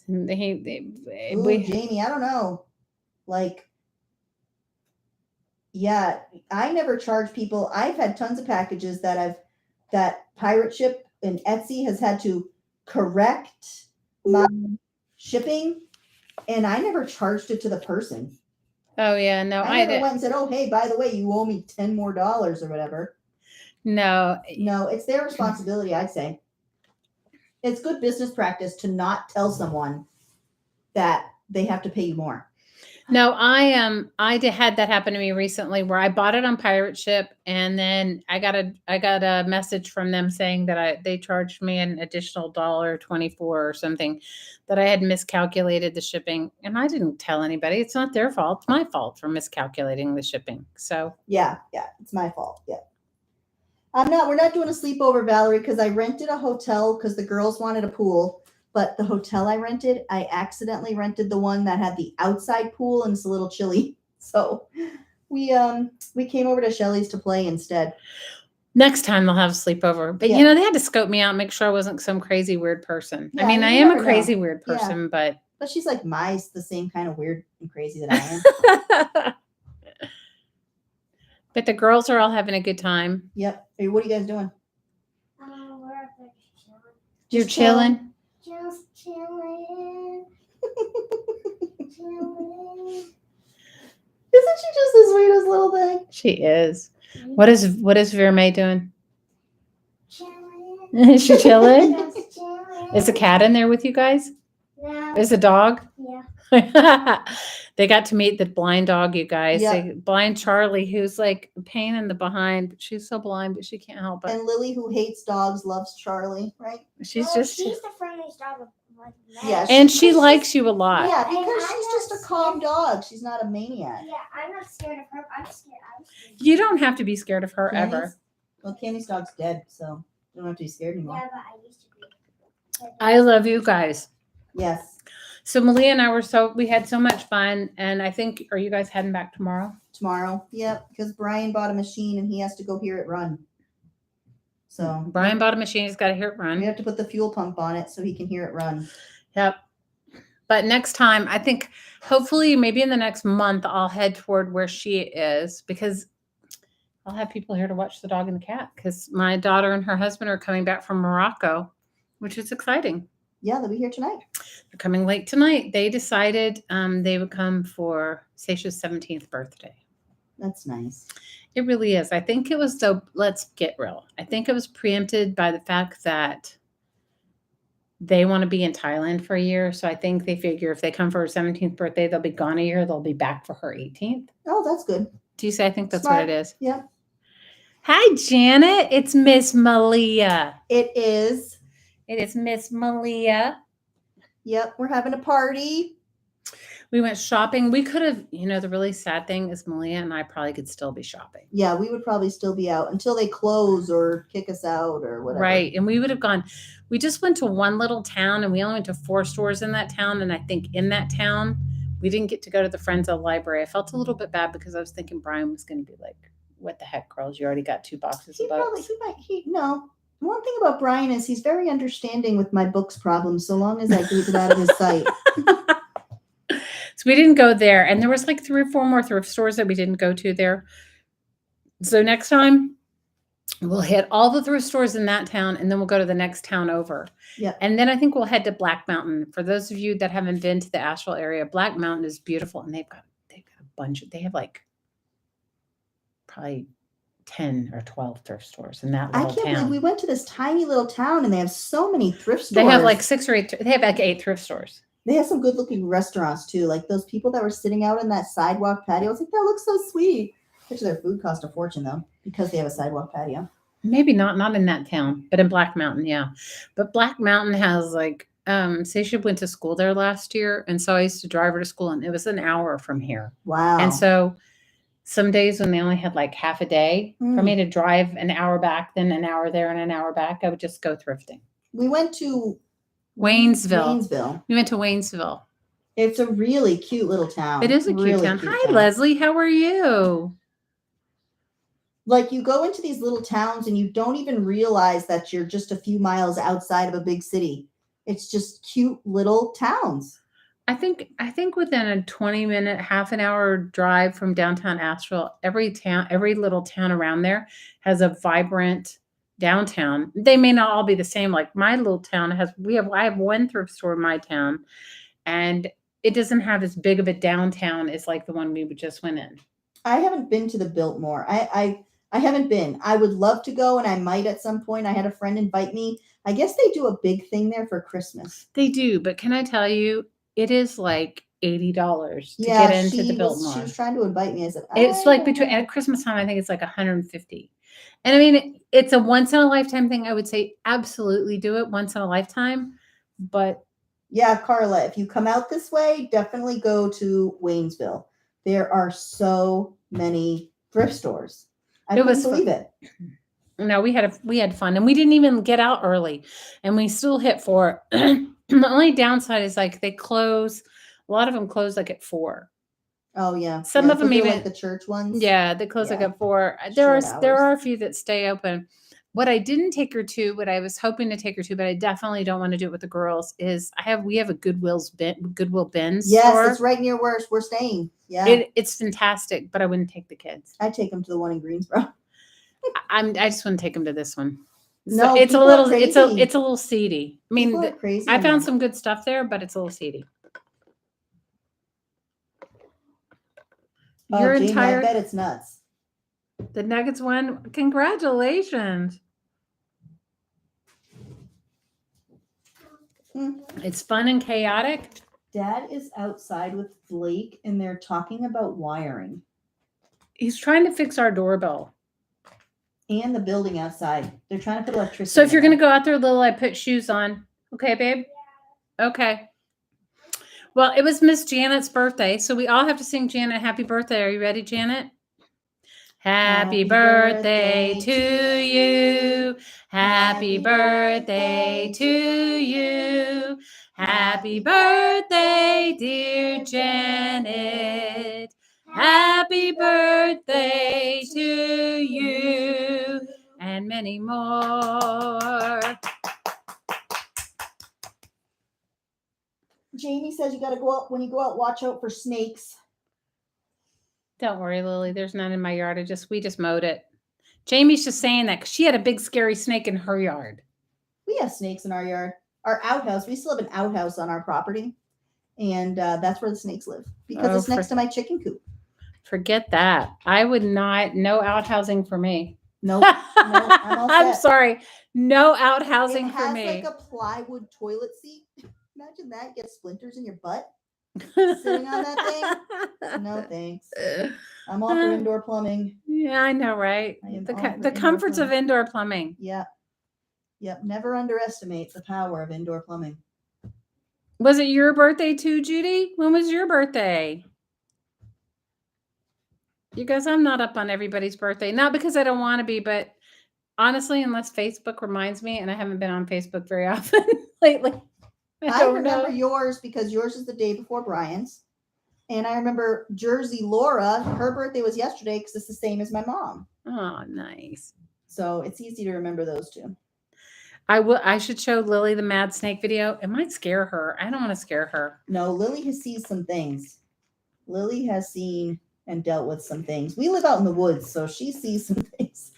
Ooh, We, Jamie, I don't know. Like, yeah, I never charge people. I've had tons of packages that Pirate Ship and Etsy has had to correct my shipping, and I never charged it to the person. oh yeah, no, I never went and said, oh, hey, by the way, you owe me $10 more or whatever. no, No, it's their responsibility, I'd say. It's good business practice to not tell someone that they have to pay you more. no. I had that happen to me recently where I bought it on Pirate Ship, and then I got a message from them saying that they charged me an additional $1.24 or something, that I had miscalculated the shipping, and I didn't tell anybody. It's not their fault. It's my fault for miscalculating the shipping. So Yeah, it's my fault. Yeah. We're not doing a sleepover, Valerie, because I rented a hotel because the girls wanted a pool. But the hotel I rented, I accidentally rented the one that had the outside pool, and it's a little chilly. So we came over to Shelley's to play instead. next time they'll have a sleepover. But Yeah. they had to scope me out, make sure I wasn't some crazy weird person. Yeah, I mean, you I am never a know. crazy weird Yeah. person, but But she's like the same kind of weird and crazy that I am. but the girls are all having a good time. Yep. Hey, what are you guys doing? We're up there chilling. You're Just chilling. Just chilling. Chilling. Isn't she just the sweetest little thing? She is. What is Vera May doing? Chilling. Is she chilling? Just chilling. Is a cat in there with you guys? No. Is a dog? Yeah. They got to meet the blind dog, you guys. Yeah. Blind Charlie, who's like a pain in the behind, but she's so blind, but she can't help it. And Lily, who hates dogs, loves Charlie, right? She's Well, just she's the friendliest dog of like Yeah, and she She's likes you a lot. Yeah, And because I'm she's not just a calm dog. She's not a maniac. Yeah, I'm not scared of her. I'm scared. You don't have to be scared of her Kenny's- ever. Well, Kenny's dog's dead, so you don't have to be scared anymore. Yeah, but I used to be. I love you guys. Yes. So Malia and I we had so much fun, and I think, are you guys heading back tomorrow? Tomorrow. Yep. Because Brian bought a machine and he has to go hear it run. So Brian bought a machine. He's got to hear it we run. have to put the fuel pump on it so he can hear it run. Yep. But next time, I think hopefully maybe in the next month, I'll head toward where she is, because I'll have people here to watch the dog and the cat, because my daughter and her husband are coming back from Morocco, which is exciting. Yeah, they'll be here tonight. They're coming late tonight. They decided they would come for Seisha's 17th birthday. That's nice. It really is. I think it was, though, let's get real. I think it was preempted by the fact that they want to be in Thailand for a year. So I think they figure if they come for her 17th birthday, they'll be gone a year. They'll be back for her 18th. Oh, that's good. Do you say? I think that's Smart. what it is. Yeah. Hi, Janet. It's Miss Malia. It is. It is Miss Malia. Yep. We're having a party. We went shopping. We could have, the really sad thing is Malia and I probably could still be shopping. Yeah, we would probably still be out until they close or kick us out or whatever. Right. And we would have gone. We just went to one little town and we only went to 4 stores in that town. And I think in that town, we didn't get to go to the Friendsale library. I felt a little bit bad because I was thinking Brian was going to be like, what the heck, girls? You already got 2 boxes of books. No. One thing about Brian is he's very understanding with my books problems, so long as I keep it out of his sight. So we didn't go there. And there was like 3 or 4 more thrift stores that we didn't go to there. So next time we'll hit all the thrift stores in that town and then we'll go to the next town over. Yeah. And then I think we'll head to Black Mountain. For those of you that haven't been to the Asheville area, Black Mountain is beautiful. And they've got a bunch they have like probably 10 or 12 thrift stores in that I little can't town. believe we went to this tiny little town and they have so many thrift stores. They have like 6 or 8. They have like 8 thrift stores. They have some good looking restaurants too. Like those people that were sitting out in that sidewalk patio. I was like, that looks so sweet. Actually, their food cost a fortune though, because they have a sidewalk patio. Maybe not in that town, but in Black Mountain, yeah. But Black Mountain has like Seisha went to school there last year, and so I used to drive her to school, and it was an hour from here. Wow. And so some days when they only had like half a day for me to drive an hour back, then an hour there and an hour back, I would just go thrifting. We went to Waynesville. We went to Waynesville. It's a really cute little town. It is a cute town. Hi, Leslie. How are you? Like you go into these little towns and you don't even realize that you're just a few miles outside of a big city. It's just cute little towns. I think within a 20-minute, half an hour drive from downtown Asheville, every little town around there has a vibrant downtown. They may not all be the same. Like my little town I have one thrift store in my town, and it doesn't have as big of a downtown as like the one we just went in. I haven't been to the Biltmore. I haven't been. I would love to go, and I might at some point. I had a friend invite me. I guess they do a big thing there for Christmas. They do, but can I tell you, it is like $80 to get into the Biltmore. She was trying to invite me. I said, it's like at Christmas time, I think it's like $150. And I mean, it's a once in a lifetime thing. I would say absolutely do it once in a lifetime. But yeah, Carla, if you come out this way, definitely go to Waynesville. There are so many thrift stores. I couldn't believe it. No, we had fun, and we didn't even get out early, and we still hit 4. The only downside is like they close. A lot of them close like at 4. Oh yeah, some of them even like the church ones. Yeah, they close like at 4. There are a few that stay open. What I didn't take her to, what I was hoping to take her to, but I definitely don't want to do it with the girls, is we have a Goodwill bins. Yes, store. it's right near where we're staying. Yeah, it's fantastic, but I wouldn't take the kids. I'd take them to the one in Greensboro. I just wouldn't take them to this one. No, it's a little seedy. I mean, crazy. I found some good stuff there, but it's a little seedy. Oh, Jamie, I bet it's nuts. The Nuggets won. Congratulations. It's fun and chaotic. Dad is outside with Blake, and they're talking about wiring. He's trying to fix our doorbell. And the building outside. They're trying to put electricity. So if you're going to go out there, Lil, I put shoes on. Okay, babe? Okay. Well, it was Miss Janet's birthday, so we all have to sing Janet happy birthday. Are you ready, Janet? Happy birthday to you. Happy birthday to you. Happy birthday, dear Janet. Happy birthday to you, and many more. Jamie says you got to go out, when you go out, watch out for snakes. Don't worry, Lily. There's none in my yard. We just mowed it. Jamie's just saying that because she had a big scary snake in her yard. We have snakes in our yard. Our outhouse, we still have an outhouse on our property. And that's where the snakes live because it's next to my chicken coop. Forget that. I would not. No outhousing for me. Nope. I'm sorry. No outhousing for me. It has like a plywood toilet seat. Imagine that. Get splinters in your butt. Sitting on that thing. No thanks. I'm all for indoor plumbing. Yeah, I know, right? The comforts of indoor plumbing. Yeah. Yep. Never underestimate the power of indoor plumbing. Was it your birthday too, Judy? When was your birthday? You guys, I'm not up on everybody's birthday. Not because I don't want to be, but honestly, unless Facebook reminds me, and I haven't been on Facebook very often lately. I remember yours because yours is the day before Brian's. And I remember Jersey Laura, her birthday was yesterday because it's the same as my mom. Oh, nice. So it's easy to remember those two. I should show Lily the Mad Snake video. It might scare her. I don't want to scare her. No, Lily has seen some things. Lily has seen and dealt with some things. We live out in the woods, so she sees some things.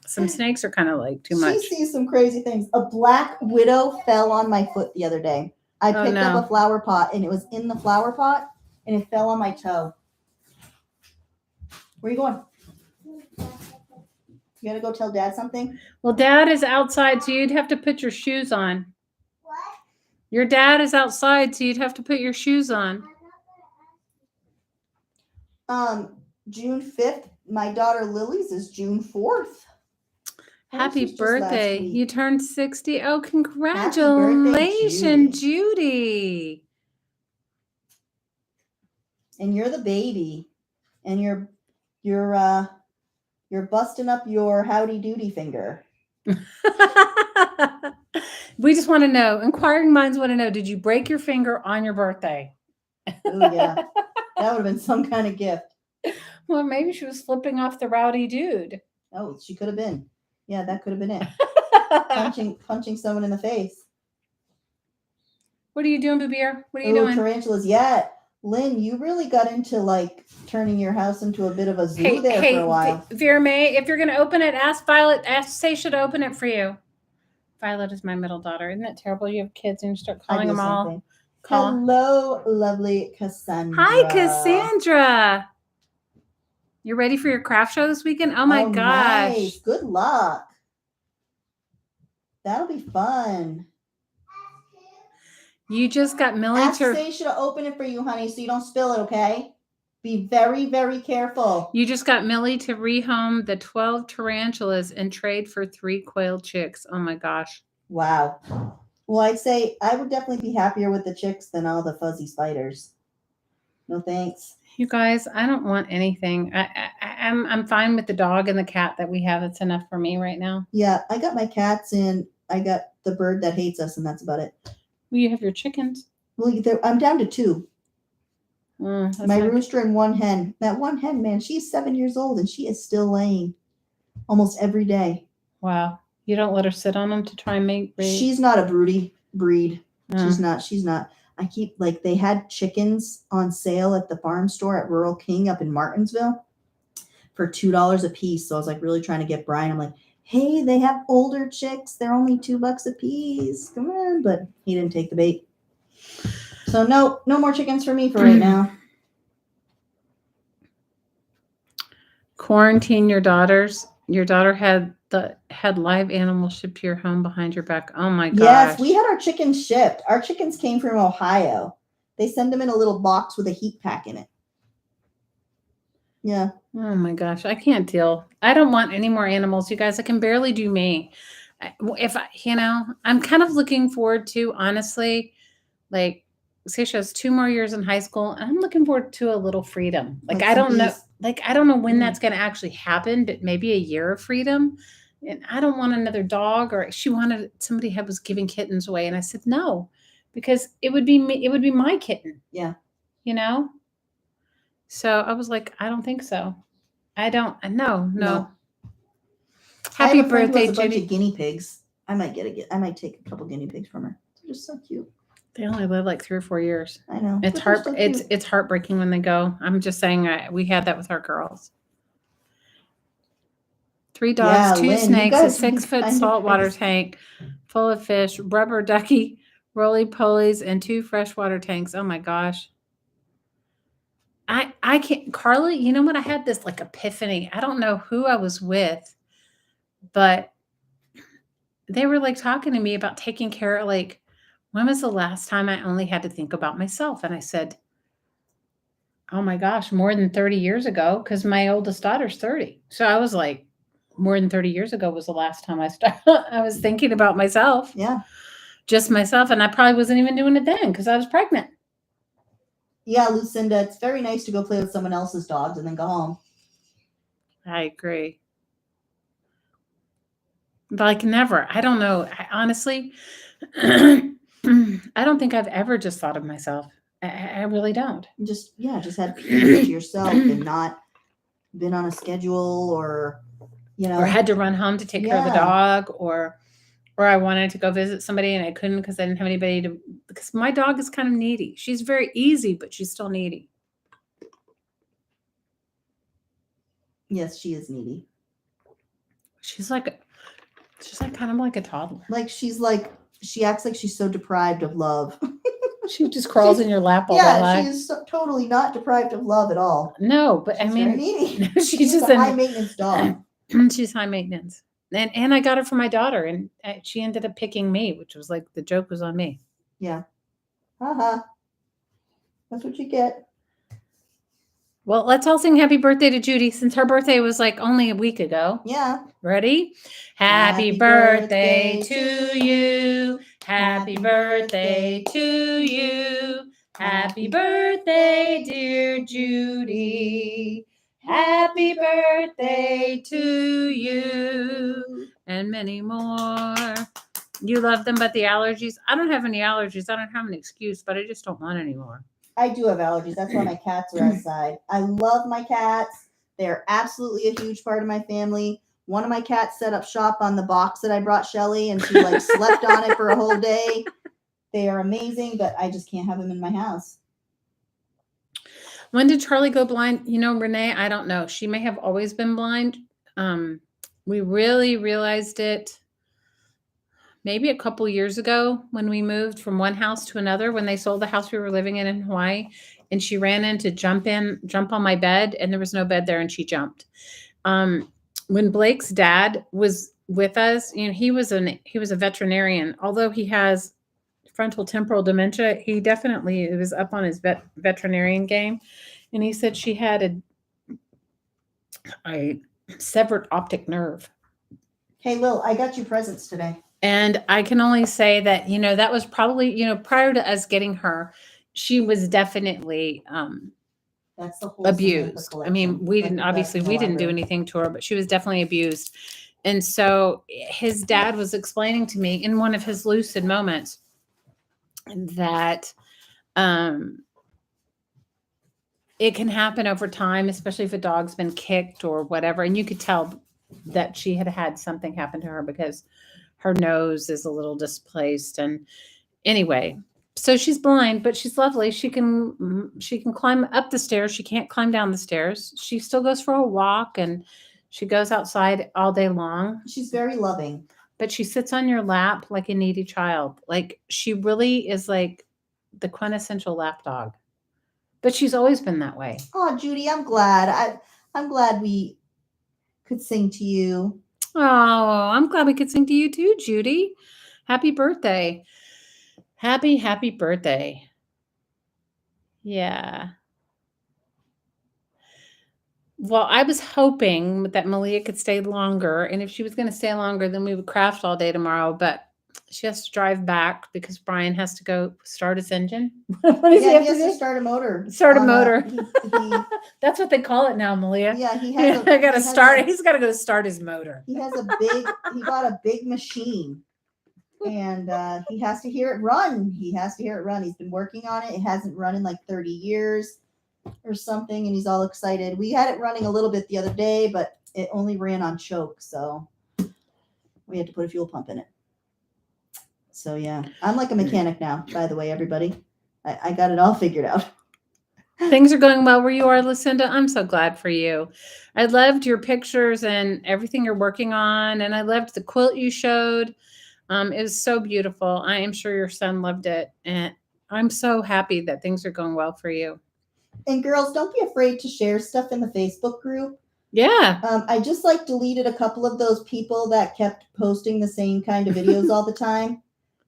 Some snakes are kind of like too much. She sees some crazy things. A black widow fell on my foot the other day. I picked up a flower pot, and it was in the flower pot, and it fell on my toe. Where are you going? You gotta go tell Dad something? Well, Dad is outside, so you'd have to put your shoes on. What? Your dad is outside, so you'd have to put your shoes on. June 5th. My daughter Lily's is June 4th. Happy was just last birthday. week. You turned 60. Oh, birthday, congratulations, Judy. And you're the baby. And you're busting up your howdy doody finger. We just want to know, inquiring minds want to know, did you break your finger on your birthday? Oh yeah. That would have been some kind of gift. Well, maybe she was flipping off the rowdy dude. Oh, she could have been. Yeah, that could have been it. punching someone in the face. What are you doing, Boobier? What are you Oh, doing? tarantulas. Yeah. Lynn, you really got into like turning your house into a bit of a zoo for a while. Vera May, if you're going to open it, ask Violet. Ask Seisha to open it for you. Violet is my middle daughter. Isn't it terrible? You have kids and you start calling them all. Hello, lovely Cassandra. Hi, Cassandra. You ready for your craft show this weekend? Oh my gosh. Nice. Good luck. That'll be fun. You just got Millie Ask to. Seisha to open it for you, honey, so you don't spill it, okay? Be very, very careful. You just got Millie to rehome the 12 tarantulas and trade for 3 quail chicks. Oh my gosh. Wow. Well, I'd say I would definitely be happier with the chicks than all the fuzzy spiders. No thanks. You guys, I don't want anything. I'm fine with the dog and the cat that we have. It's enough for me right now. Yeah, I got my cats and I got the bird that hates us, and that's about it. Well, you have your chickens. Well, I'm down to 2. My Like, rooster and 1 hen. That 1 hen, man, she's 7 years old and she is still laying almost every day. wow. You don't let her sit on them to try and make breed? She's not a broody breed. Oh. She's not. I keep like they had chickens on sale at the farm store at Rural King up in Martinsville for $2 a piece. So I was like really trying to get Brian. I'm like, hey, they have older chicks. They're only $2 a piece. Come on, but he didn't take the bait. So no more chickens for me for right now. Quarantine your daughters. Your daughter had live animals shipped to your home behind your back. Oh my gosh. Yes, we had our chickens shipped. Our chickens came from Ohio. They send them in a little box with a heat pack in it. Yeah. Oh my gosh, I can't deal. I don't want any more animals, you guys. I can barely do me. If I, I'm kind of looking forward to, honestly, like Seisha has 2 more years in high school, and I'm looking forward to a little freedom. Like I don't know, when that's going to actually happen, but maybe a year of freedom. And I don't want another dog. Or she wanted somebody was giving kittens away, and I said no, because it would be me. It would be my kitten. Yeah. So I was like, I don't think so. I don't. No. Happy Happy birthday, birthday, a bunch Judy. of guinea pigs. I might take a couple guinea pigs from her. They're just so cute. They only live like 3 or 4 years. I know. It's it's heartbreaking when they go. I'm just saying, we had that with our girls. 3 dogs, 2 Lynn, snakes, a guys 6-foot kind of saltwater crazy. tank full of fish, rubber ducky, roly polies, and 2 freshwater tanks. Oh my gosh. I can't, Carly, you know what? I had this like epiphany. I don't know who I was with, but they were like talking to me about taking care of, like, when was the last time I only had to think about myself? And I said, oh my gosh, more than 30 years ago, because my oldest daughter's 30. So I was like, more than 30 years ago was the last time I was thinking about myself. Yeah. Just myself. And I probably wasn't even doing it then because I was pregnant. Yeah, Lucinda, it's very nice to go play with someone else's dogs and then go home. I agree. Like never. I don't know. Honestly, I don't think I've ever just thought of myself. I really don't. Just had peace to yourself and not been on a schedule or, or had to run home to take care of the dog, or I wanted to go visit somebody and I couldn't because I didn't have anybody because my dog is kind of needy. She's very easy, but she's still needy. Yes, she is needy. She's like kind of like a toddler. Like she acts like she's so deprived of love. She just crawls in your lap all day. Yeah, she is totally not deprived of love at all. No, but she's very needy. No, she's just a high maintenance dog. She's high maintenance. And I got her for my daughter, and she ended up picking me, which was like the joke was on me. Yeah. That's what you get. Well, let's all sing happy birthday to Judy since her birthday was like only a week ago. Yeah. Ready? Happy birthday to you. Happy birthday to you. Happy birthday, dear Judy. Happy birthday to you. And many more. You love them, but the allergies, I don't have any allergies. I don't have an excuse, but I just don't want any more. I do have allergies. That's why my cats are outside. I love my cats. They're absolutely a huge part of my family. One of my cats set up shop on the box that I brought Shelley, and she like slept on it for a whole day. They are amazing, but I just can't have them in my house. When did Charlie go blind? You know, Renee, I don't know. She may have always been blind. We really realized it maybe a couple years ago when we moved from one house to another, when they sold the house we were living in Hawaii, and she ran in to jump on my bed, and there was no bed there, and she jumped. When Blake's dad was with us, you know, he was a veterinarian. Although he has frontal temporal dementia, he definitely was up on his veterinarian game, and he said she had a severed optic nerve. Hey, Lil, I got you presents today. And I can only say that, you know, that was probably, you know, prior to us getting her, she was definitely That's the whole abused. I mean, we didn't do anything to her, but she was definitely abused. And so his dad was explaining to me in one of his lucid moments that it can happen over time, especially if a dog's been kicked or whatever. And you could tell that she had something happen to her because her nose is a little displaced. And anyway, so she's blind, but she's lovely. She can climb up the stairs. She can't climb down the stairs. She still goes for a walk, and she goes outside all day long. She's very loving. But she sits on your lap like a needy child. Like, she really is like the quintessential lap dog. But she's always been that way. Oh, Judy, I'm glad. I'm glad we could sing to you. Oh, I'm glad we could sing to you too, Judy. Happy birthday. Happy birthday. Yeah. Well, I was hoping that Malia could stay longer. And if she was going to stay longer, then we would craft all day tomorrow. But she has to drive back because Brian has to go start his engine. What does Yeah, he has do? to start a motor. Start a on motor. He- That's what they call it now, Malia. yeah, he has. I got to start. He's got to go start his motor. He got a big machine, and he has to hear it run. He's been working on it. It hasn't run in like 30 years or something, and he's all excited. We had it running a little bit the other day, but it only ran on choke, so we had to put a fuel pump in it. So yeah, I'm like a mechanic now, by the way, everybody. I got it all figured out. Things are going well where you are, Lucinda. I'm so glad for you. I loved your pictures and everything you're working on. And I loved the quilt you showed. It was so beautiful. I am sure your son loved it. And I'm so happy that things are going well for you. And girls, don't be afraid to share stuff in the Facebook group. Yeah. I just like deleted a couple of those people that kept posting the same kind of videos all the time.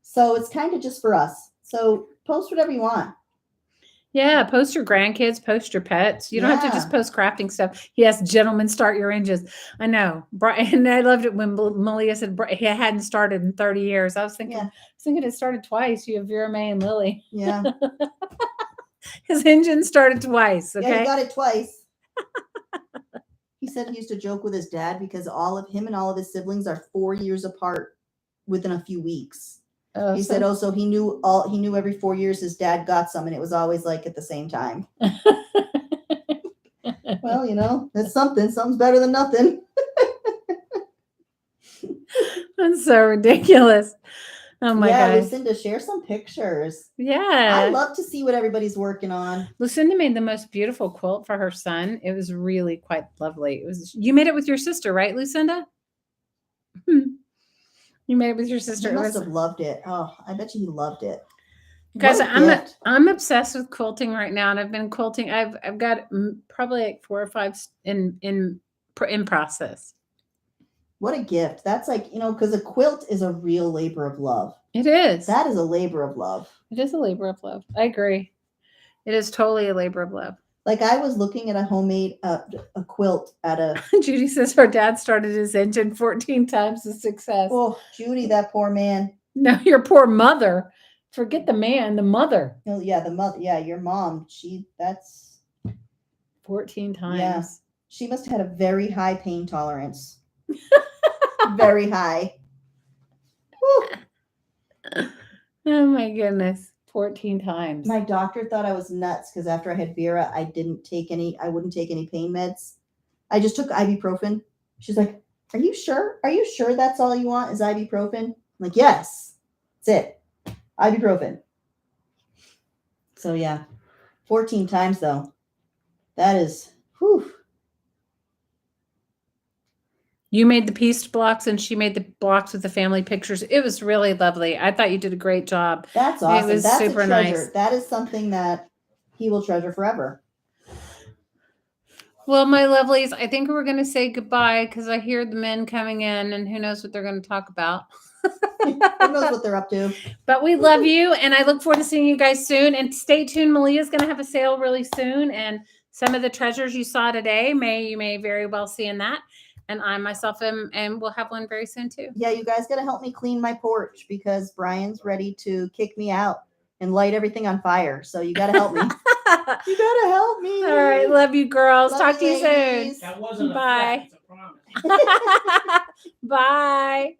So it's kind of just for us. So post whatever you want. Yeah, post your grandkids, post your pets. You don't have to just post crafting stuff. Yes, gentlemen, start your engines. I know. And I loved it when Malia said he hadn't started in 30 years. I was thinking it started twice. You have Vera May and Lily. Yeah. His engine started twice. Okay. Yeah, he got it twice. He said he used to joke with his dad because all of him and all of his siblings are 4 years apart within a few weeks. He said, so he knew every 4 years his dad got some, and it was always like at the same time. Well, you know, that's something. Something's better than nothing. That's so ridiculous. Oh my God. Lucinda, share some pictures. Yeah. I love to see what everybody's working on. Lucinda made the most beautiful quilt for her son. It was really quite lovely. You made it with your sister, right, Lucinda? You made it with your sister. He must have loved it. Oh, I bet you he loved it. Guys, I'm obsessed with quilting right now, and I've been quilting. I've got probably like 4 or 5 in process. What a gift. That's like, you know, because a quilt is a real labor of love. It is. That is a labor of love. It is a labor of love. I agree. It is totally a labor of love. Like I was looking at a homemade a quilt at a Judy says her dad started his engine 14 times the success. oh Judy, that poor man. No, your poor mother. Forget the man, the mother. Oh yeah, the mother. Yeah, your mom. That's 14 times. Yeah. She must have had a very high pain tolerance. Very high. Whew. Oh my goodness. 14 times. My doctor thought I was nuts because after I had Vera, I wouldn't take any pain meds. I just took ibuprofen. She's like, "Are you sure? Are you sure that's all you want is ibuprofen?" I'm like, "Yes. That's it. Ibuprofen." So yeah. 14 times though. That is whew. You made the pieced blocks and she made the blocks with the family pictures. It was really lovely. I thought you did a great job. That's awesome. was That's super a treasure. nice. That is something that he will treasure forever. Well, my lovelies, I think we're going to say goodbye because I hear the men coming in and who knows what they're going to talk about. Who knows what they're up to? But we love you and I look forward to seeing you guys soon. And stay tuned. Malia's going to have a sale really soon. And some of the treasures you saw today, you may very well see in that. And I myself am, and we'll have one very soon too. Yeah, you guys got to help me clean my porch because Brian's ready to kick me out and light everything on fire. So you got to help me. You got to help me. All right. Love you girls. Love Talk to you soon. ladies. That wasn't a Bye. threat, it's a promise. Bye.